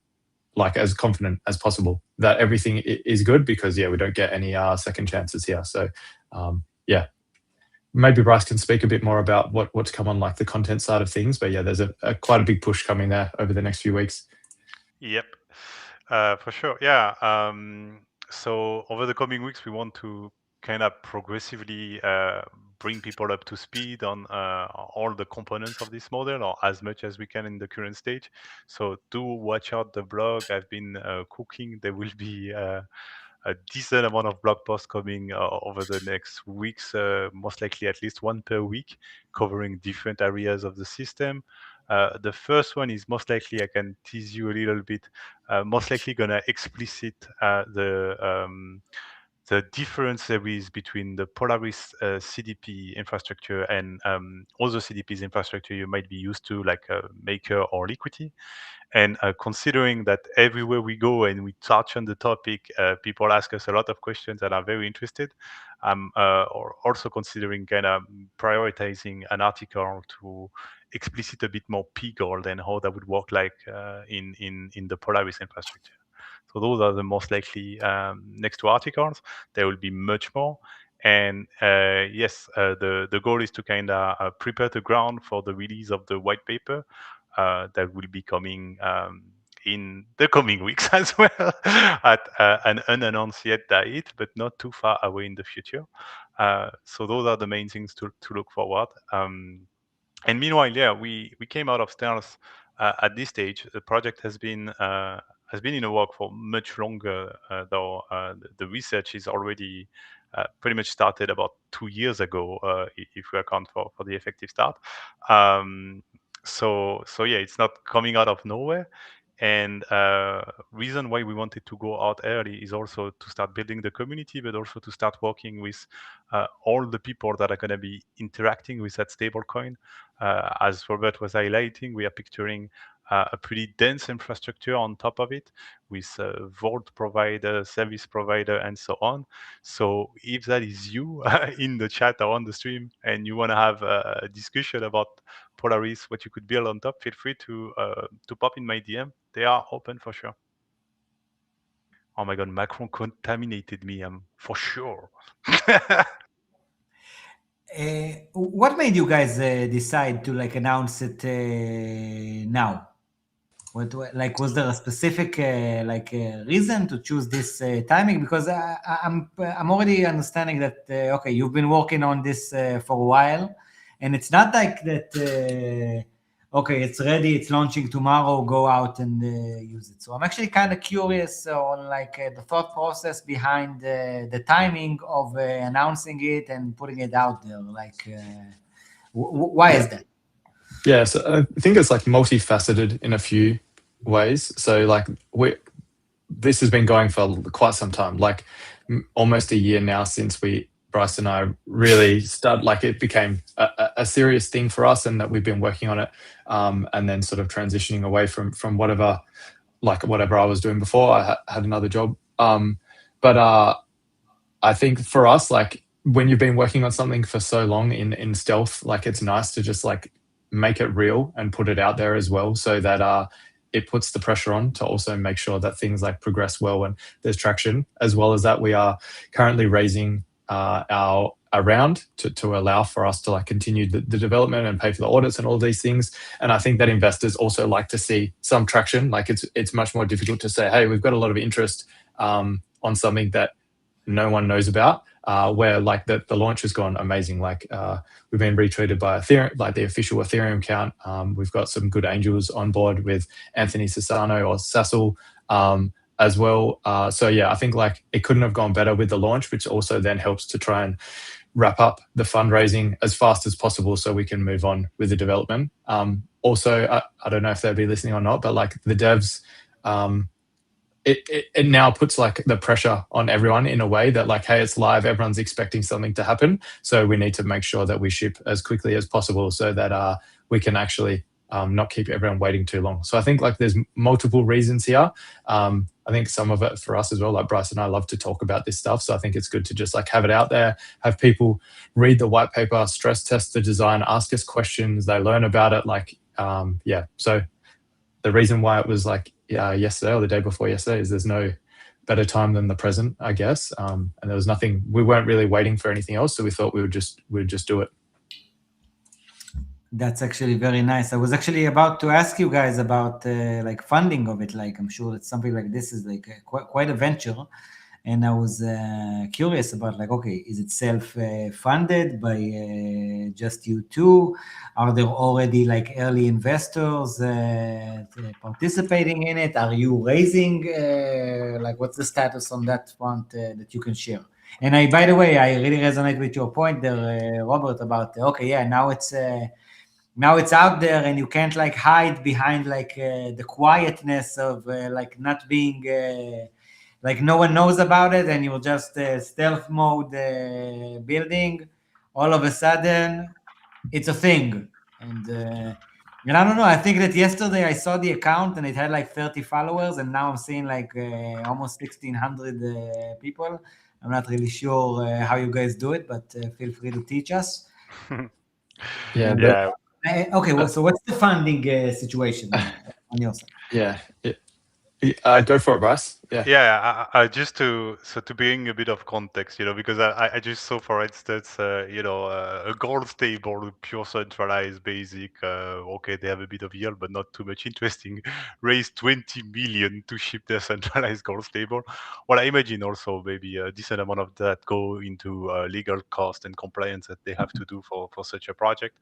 like as confident as possible that everything is good, because we don't get any second chances here. So yeah. Maybe Bryce can speak a bit more about what's come on like the content side of things, but there's quite a big push coming there over the next few weeks.
Yep, for sure. Yeah. So over the coming weeks, we want to kind of progressively bring people up to speed on all the components of this model, or as much as we can in the current stage. So do watch out the blog. I've been cooking. There will be a decent amount of blog posts coming over the next weeks, most likely at least one per week, covering different areas of the system. The first one is most likely, I can tease you a little bit, most likely going to explicit the difference there is between the Polaris CDP infrastructure and other CDP's infrastructure you might be used to, like Maker or Liquidity. And considering that everywhere we go and we touch on the topic, people ask us a lot of questions and are very interested. I'm also considering kind of prioritizing an article to explicit a bit more P-Gold and how that would work like in the Polaris infrastructure. So those are the most likely next two articles. There will be much more. And yes, the goal is to kind of prepare the ground for the release of the white paper that will be coming in the coming weeks as well at an unannounced yet date, but not too far away in the future. So those are the main things to look forward. And meanwhile, yeah, we came out of stealth at this stage. The project has been in a work for much longer, though the research is already pretty much started about 2 years ago, if we account for the effective start. So yeah, it's not coming out of nowhere. And reason why we wanted to go out early is also to start building the community, but also to start working with all the people that are going to be interacting with that stablecoin. As Robert was highlighting, we are picturing a pretty dense infrastructure on top of it with vault provider, service provider, and so on. So if that is you in the chat or on the stream and you want to have a discussion about Polaris, what you could build on top, feel free to pop in my DM. They are open for sure. Oh my God, Macron contaminated me, for sure.
What made you guys decide to like announce it now? Like was there a specific reason to choose this timing? Because I'm already understanding that okay, you've been working on this for a while, and it's not like that. Okay, it's ready, it's launching tomorrow. Go out and use it. So I'm actually kind of curious on like the thought process behind the timing of announcing it and putting it out there. Like, why is that?
Yeah, so I think it's like multifaceted in a few ways. So like this has been going for quite some time, like almost a year now since Bryce and I really started, like it became a serious thing for us, and that we've been working on it, and then sort of transitioning away from whatever I was doing before. I had another job, but I think for us, like when you've been working on something for so long in stealth, like it's nice to just like make it real and put it out there as well, so that it puts the pressure on to also make sure that things like progress well and there's traction. As well as that, we are currently raising our round to allow for us to like continue the development and pay for the audits and all these things. And I think that investors also like to see some traction. Like it's much more difficult to say, hey, we've got a lot of interest on something that no one knows about, where like the launch has gone amazing. Like we've been retweeted by Ethereum, like the official Ethereum account. We've got some good angels on board with Anthony Sassano or Sassel as well. So yeah, I think like it couldn't have gone better with the launch, which also then helps to try and wrap up the fundraising as fast as possible so we can move on with the development. Also, I don't know if they'll be listening or not, but like the devs, it now puts like the pressure on everyone in a way that like, hey, it's live, everyone's expecting something to happen. So we need to make sure that we ship as quickly as possible so that we can actually not keep everyone waiting too long. So I think like there's multiple reasons here. I think some of it for us as well, like Bryce and I love to talk about this stuff. So I think it's good to just like have it out there, have people read the white paper, stress test the design, ask us questions, they learn about it. Like, yeah. So the reason why it was like yesterday or the day before yesterday is there's no better time than the present, I guess. And there was nothing, we weren't really waiting for anything else. So we thought we'd just do it.
That's actually very nice. I was actually about to ask you guys about like funding of it. Like I'm sure that something like this is like quite a venture, and I was curious about like, okay, is it self-funded by just you two? Are there already like early investors participating in it? Are you raising? Like, what's the status on that front that you can share? And by the way, I really resonate with your point there, Robert, about okay, yeah, now it's out there and you can't like hide behind like the quietness of like not being like no one knows about it and you're just stealth mode building. All of a sudden it's a thing. And I don't know, I think that yesterday I saw the account and it had like 30 followers and now I'm seeing like almost 1,600 people. I'm not really sure how you guys do it, but feel free to teach us.
Yeah.
Okay, well, so what's the funding situation on your side?
Yeah. Go for it, Bryce.
Yeah. Just to bring a bit of context, because I just saw, for instance, a gold stable, pure centralized, basic. Okay, they have a bit of yield, but not too much interesting. Raised 20 million to ship their centralized gold stable. Well, I imagine also maybe a decent amount of that go into legal cost and compliance that they have to do for such a project.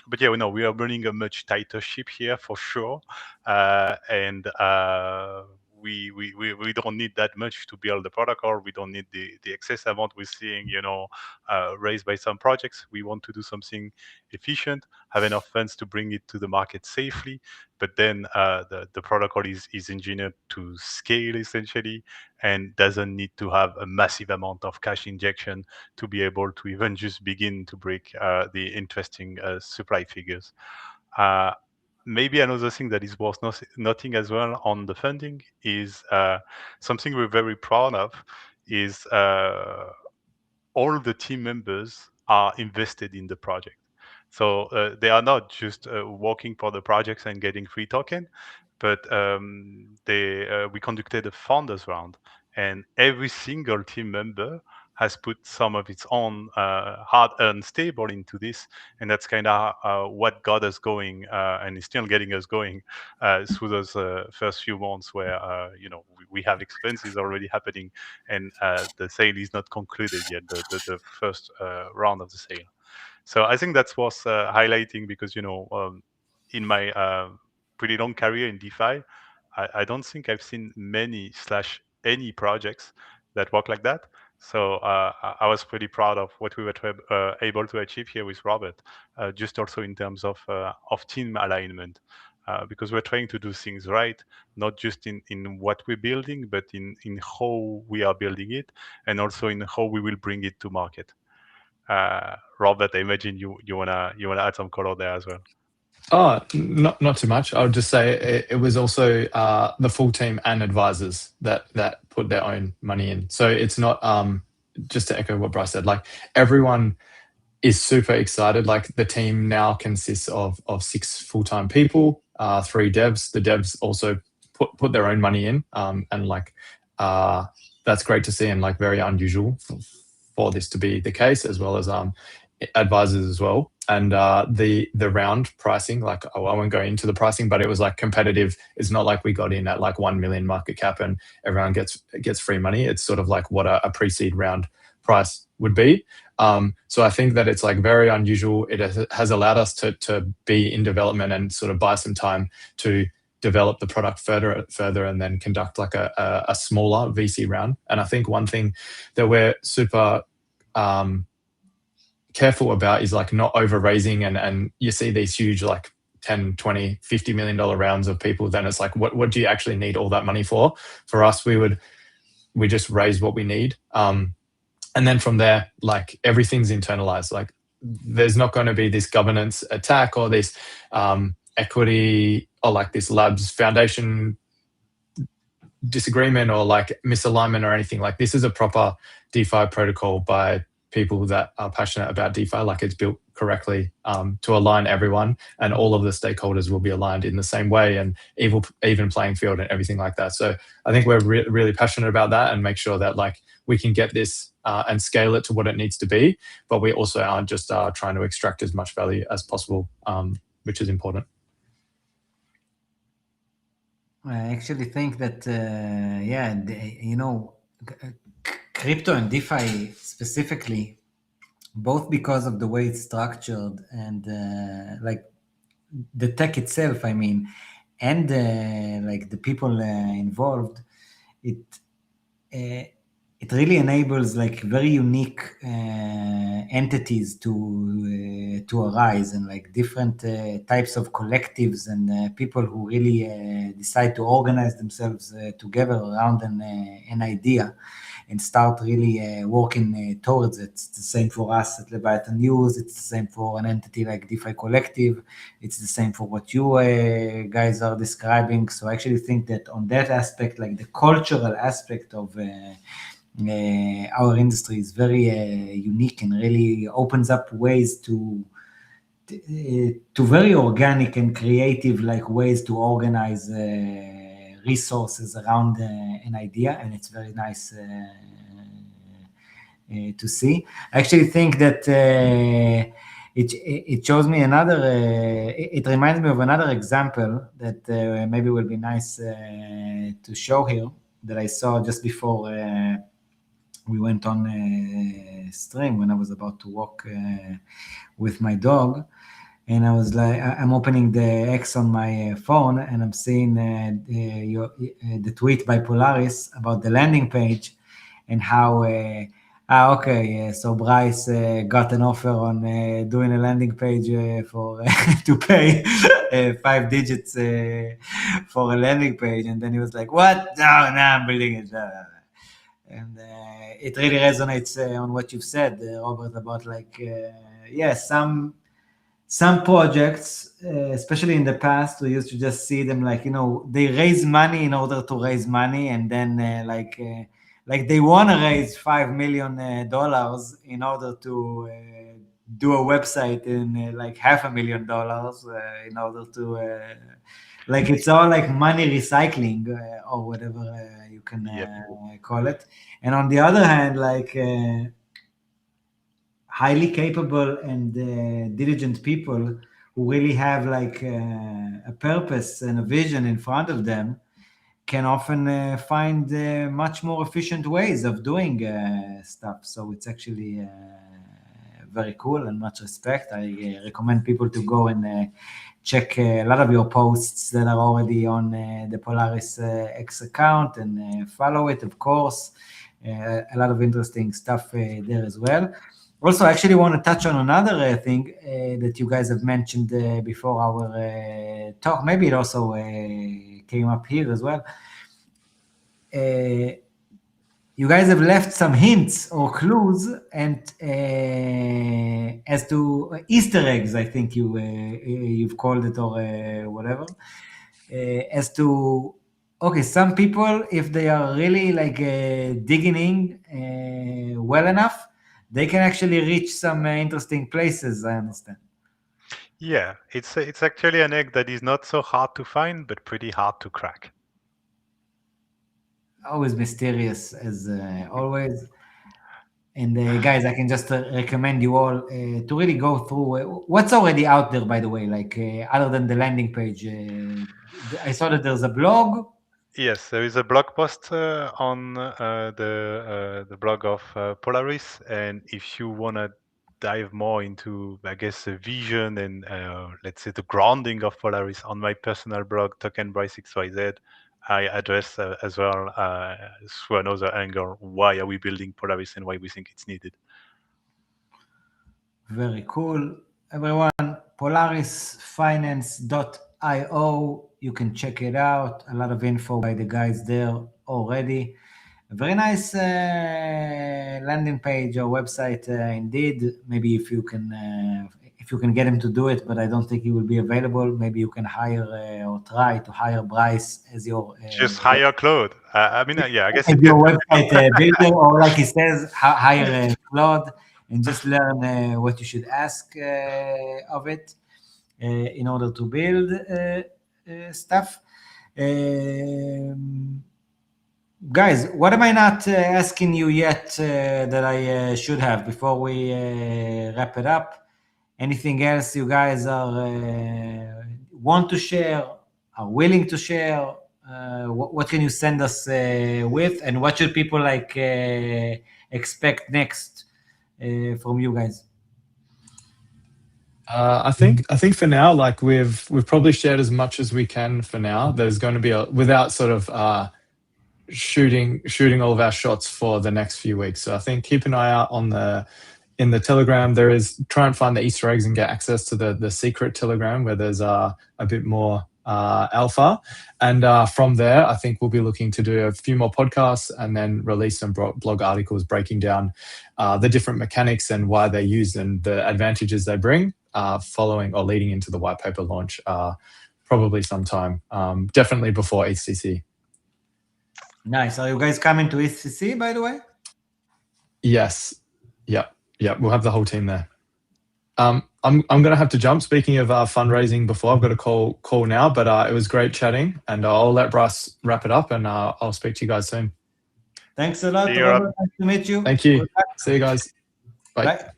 But yeah, we are running a much tighter ship here for sure, and we don't need that much to build the protocol. We don't need the excess amount we're seeing, raised by some projects. We want to do something efficient, have enough funds to bring it to the market safely, but then the protocol is engineered to scale essentially, and doesn't need to have a massive amount of cash injection to be able to even just begin to break the interesting supply figures. Maybe another thing that is worth noting as well on the funding is something we're very proud of is all the team members are invested in the project. So they are not just working for the projects and getting free token, but we conducted a founders round, and every single team member has put some of its own hard-earned stable into this, and that's kind of what got us going, and is still getting us going through those first few months where we have expenses already happening, and the sale is not concluded yet, the first round of the sale. So I think that's worth highlighting because in my pretty long career in DeFi, I don't think I've seen any projects that work like that. So I was pretty proud of what we were able to achieve here with Robert, just also in terms of team alignment, because we're trying to do things right, not just in what we're building, but in how we are building it, and also in how we will bring it to market. Robert, I imagine you wanna add some color there as well.
Oh, not too much. I would just say it was also the full team and advisors that put their own money in. So it's not just to echo what Bryce said. Like everyone is super excited. Like the team now consists of 6 full-time people, 3 devs. The devs also put their own money in, and like that's great to see and like very unusual for this to be the case, as well as advisors as well. And the round pricing, like I won't go into the pricing, but it was like competitive. It's not like we got in at like 1 million market cap and everyone gets free money. It's sort of like what a pre-seed round price would be. So I think that it's like very unusual. It has allowed us to be in development and sort of buy some time to develop the product further and then conduct like a smaller VC round. And I think one thing that we're super careful about is like not over raising, and you see these huge like 10, 20, $50 million rounds of people, then it's like, what do you actually need all that money for? For us, we just raise what we need. And then from there, like everything's internalized. Like there's not going to be this governance attack or this equity or like this labs foundation disagreement or like misalignment or anything. Like this is a proper DeFi protocol by people that are passionate about DeFi. Like it's built correctly to align everyone, and all of the stakeholders will be aligned in the same way, and even playing field and everything like that. So I think we're really passionate about that and make sure that like we can get this and scale it to what it needs to be, but we also aren't just trying to extract as much value as possible, which is important.
I actually think that, crypto and DeFi specifically, both because of the way it's structured and like the tech itself, I mean, and like the people involved, it really enables like very unique entities to arise, and like different types of collectives and people who really decide to organize themselves together around an idea and start really working towards it. It's the same for us at Leviathan News. It's the same for an entity like DeFi Collective. It's the same for what you guys are describing. So I actually think that on that aspect, like the cultural aspect of our industry is very unique and really opens up ways to very organic and creative like ways to organize resources around an idea, and it's very nice to see. I actually think that it shows me it reminds me of another example that maybe will be nice to show here, that I saw just before we went on stream when I was about to walk with my dog. and I was like, I'm opening the X on my phone, and I'm seeing the tweet by Polaris about the landing page, and how so Bryce got an offer on doing a landing page for to pay 5 digits for a landing page, and then he was like, "What? No, I'm building it." And it really resonates on what you've said, Robert, about like some projects, especially in the past, we used to just see them like, they raise money in order to raise money, and then like they want to raise $5 million in order to do a website in like $500,000 in order to like it's all like money recycling or whatever you can call it. And on the other hand, like highly capable and diligent people who really have like a purpose and a vision in front of them can often find much more efficient ways of doing stuff. So it's actually very cool and much respect. I recommend people to go and check a lot of your posts that are already on the Polaris X account and follow it, of course. A lot of interesting stuff there as well. Also, I actually want to touch on another thing that you guys have mentioned before our talk. Maybe it also came up here as well. You guys have left some hints or clues, and as to Easter eggs, I think you've called it, or whatever, as to some people, if they are really like digging in well enough, they can actually reach some interesting places, I understand.
Yeah, it's actually an egg that is not so hard to find, but pretty hard to crack.
Always mysterious as always. And guys, I can just recommend you all to really go through what's already out there, by the way, like other than the landing page. I saw that there's a blog.
Yes, there is a blog post on the blog of Polaris, and if you want to dive more into, I guess, the vision and let's say the grounding of Polaris, on my personal blog, TokenBrice XYZ, I address as well through another angle why are we building Polaris and why we think it's needed.
Very cool, everyone. PolarisFinance.io. You can check it out. A lot of info by the guys there already. A very nice landing page or website, indeed. Maybe if you can get him to do it, but I don't think he will be available. Maybe you can hire or try to hire Bryce as your
just hire Claude. I mean, yeah, I guess
as your website builder, or like he says, hire Claude and just learn what you should ask of it in order to build stuff. Guys, what am I not asking you yet that I should have before we wrap it up? Anything else you guys are want to share, are willing to share? What can you send us with, and what should people like expect next from you guys?
I think for now, like we've probably shared as much as we can for now. There's going to be without sort of shooting all of our shots for the next few weeks. So I think keep an eye out in the Telegram. There is, try and find the Easter eggs and get access to the secret Telegram where there's a bit more alpha. And from there, I think we'll be looking to do a few more podcasts and then release some blog articles breaking down the different mechanics and why they're used and the advantages they bring, following or leading into the white paper launch, probably sometime, definitely before HCC.
Nice. Are you guys coming to HCC, by the way?
Yes. Yep. We'll have the whole team there. I'm going to have to jump. Speaking of fundraising, before I've got a call now, but it was great chatting, and I'll let Bryce wrap it up, and I'll speak to you guys soon.
Thanks a lot, Robert. Nice to meet you.
Thank you. See you guys. Bye.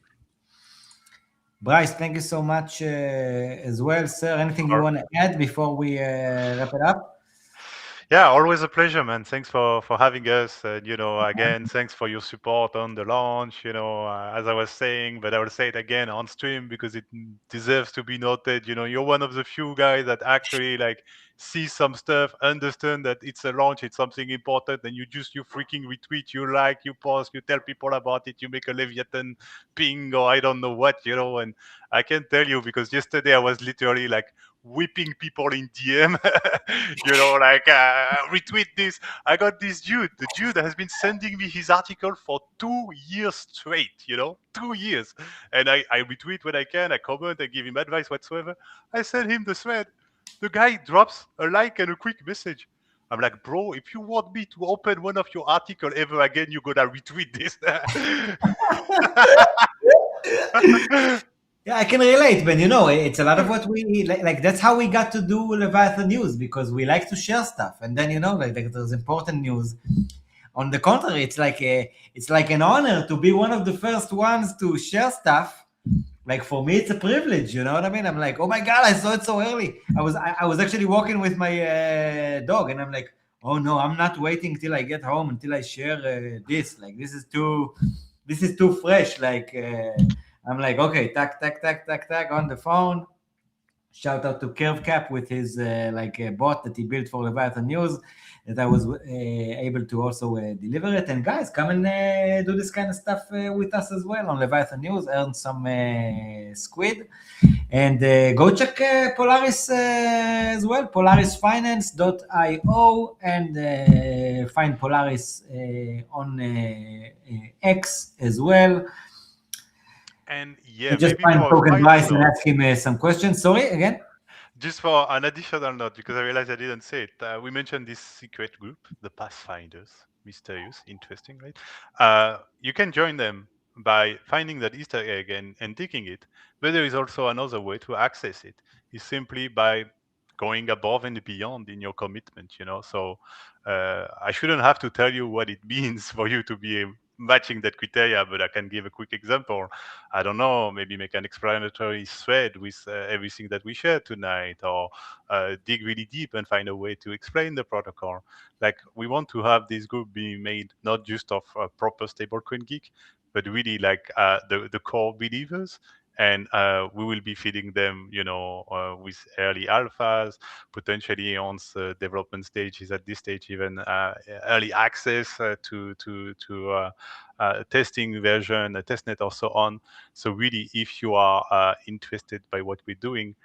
Bryce, thank you so much as well, sir. Anything you want to add before we wrap it up?
Yeah, always a pleasure, man. Thanks for having us. And, again, thanks for your support on the launch. As I was saying, but I will say it again on stream because it deserves to be noted. You're one of the few guys that actually see some stuff, understand that it's a launch, it's something important, and you freaking retweet, you like, you post, you tell people about it, you make a Leviathan ping or I don't know what, And I can tell you because yesterday I was literally whipping people in DM, retweet this. I got this dude. The dude has been sending me his article for 2 years straight, 2 years. And I retweet when I can, I comment, I give him advice whatsoever. I send him the thread. The guy drops a like and a quick message. I'm like, bro, if you want me to open one of your articles ever again, you gotta retweet this.
Yeah, I can relate, but it's a lot of what we like. That's how we got to do Leviathan news, because we like to share stuff, and then there's important news. On the contrary, it's like an honor to be one of the first ones to share stuff. Like for me, it's a privilege. You know what I mean? I'm like, oh my god, I saw it so early. I was actually walking with my dog, and I'm like, oh no, I'm not waiting till I get home until I share this. Like this is too fresh. I'm like, okay, tack on the phone. Shout out to CurveCap with his bot that he built for Leviathan News, that I was able to also deliver it. And guys, come and do this kind of stuff with us as well on Leviathan News, earn some squid. And go check Polaris as well, polarisfinance.io, and find Polaris on X as well.
And yeah,
just
maybe
find TokenBrice and
note,
ask him some questions. Sorry, again?
Just for an additional note, because I realized I didn't say it. We mentioned this secret group, the Pathfinders. Mysterious, interesting, right? You can join them by finding that Easter egg and digging it. But there is also another way to access it. Is simply by going above and beyond in your commitment, So I shouldn't have to tell you what it means for you to be matching that criteria, but I can give a quick example. I don't know, maybe make an explanatory thread with everything that we shared tonight, or dig really deep and find a way to explain the protocol. We want to have this group being made not just of a proper stablecoin geek, but really the core believers. And we will be feeding them, with early alphas, potentially on the development stages at this stage, even early access to testing version, a testnet, or so on. So really, if you are interested by what we're doing,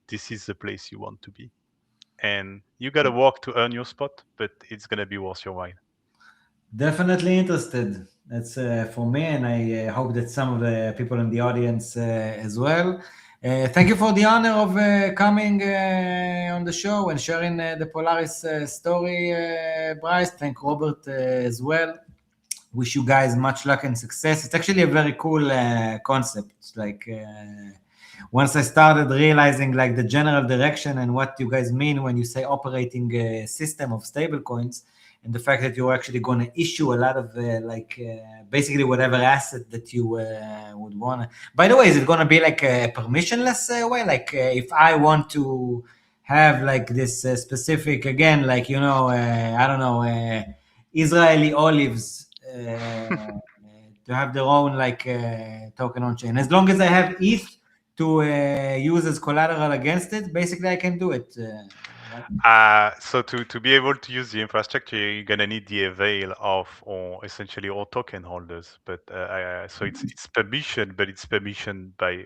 this is the place you want to be. And you got to work to earn your spot, but it's going to be worth your while.
Definitely interested. That's for me, and I hope that some of the people in the audience as well. Thank you for the honor of coming on the show and sharing the Polaris story, Bryce. Thank Robert as well. Wish you guys much luck and success. It's actually a very cool concept. Once I started realizing the general direction and what you guys mean when you say operating a system of stablecoins, and the fact that you're actually going to issue a lot of basically whatever asset that you would want to. By the way, is it going to be a permissionless way? If I want to have this specific, again, I don't know, Israeli olives to have their own token on chain. As long as I have ETH to use as collateral against it, basically I can do it.
So to be able to use the infrastructure, you're gonna need the avail of essentially all token holders. But so it's permission, but it's permission by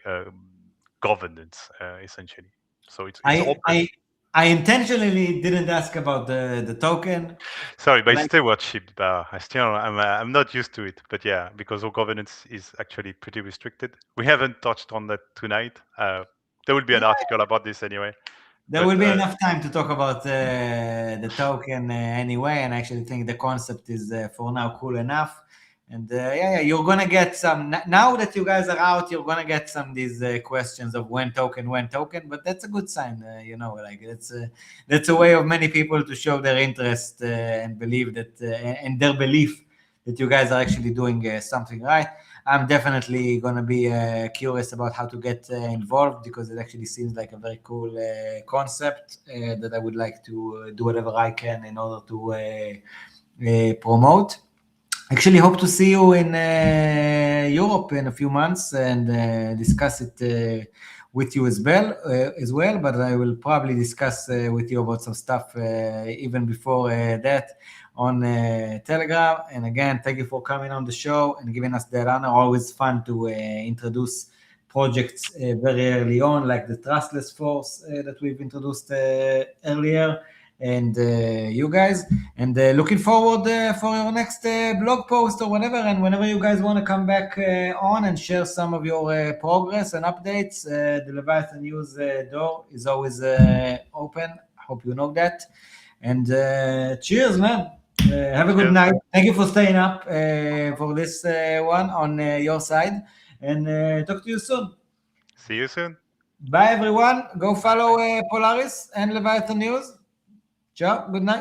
governance essentially. So it's open.
I intentionally didn't ask about the token.
Sorry, by stewardship, I'm not used to it. But yeah, because our governance is actually pretty restricted. We haven't touched on that tonight. There will be an article about this anyway.
There will be enough time to talk about the token anyway, and I actually think the concept is for now cool enough. And you're gonna get some, now that you guys are out, you're gonna get some these questions of when token, but that's a good sign, that's a way of many people to show their interest and believe that, and their belief that you guys are actually doing something right. I'm definitely going to be curious about how to get involved, because it actually seems like a very cool concept that I would like to do whatever I can in order to promote. Actually, hope to see you in Europe in a few months and discuss it with you as well. But I will probably discuss with you about some stuff even before that on Telegram. And again, thank you for coming on the show and giving us that honor. Always fun to introduce projects very early on, like the Trustless Force that we've introduced earlier, and you guys, and looking forward for your next blog post or whatever. And whenever you guys want to come back on and share some of your progress and updates, the Leviathan News door is always open. Hope you know that. And cheers, man. Have a good night. Thank you for staying up for this one on your side, and talk to you soon.
See you soon.
Bye, everyone. Go follow Polaris and Leviathan News. Ciao. Good night.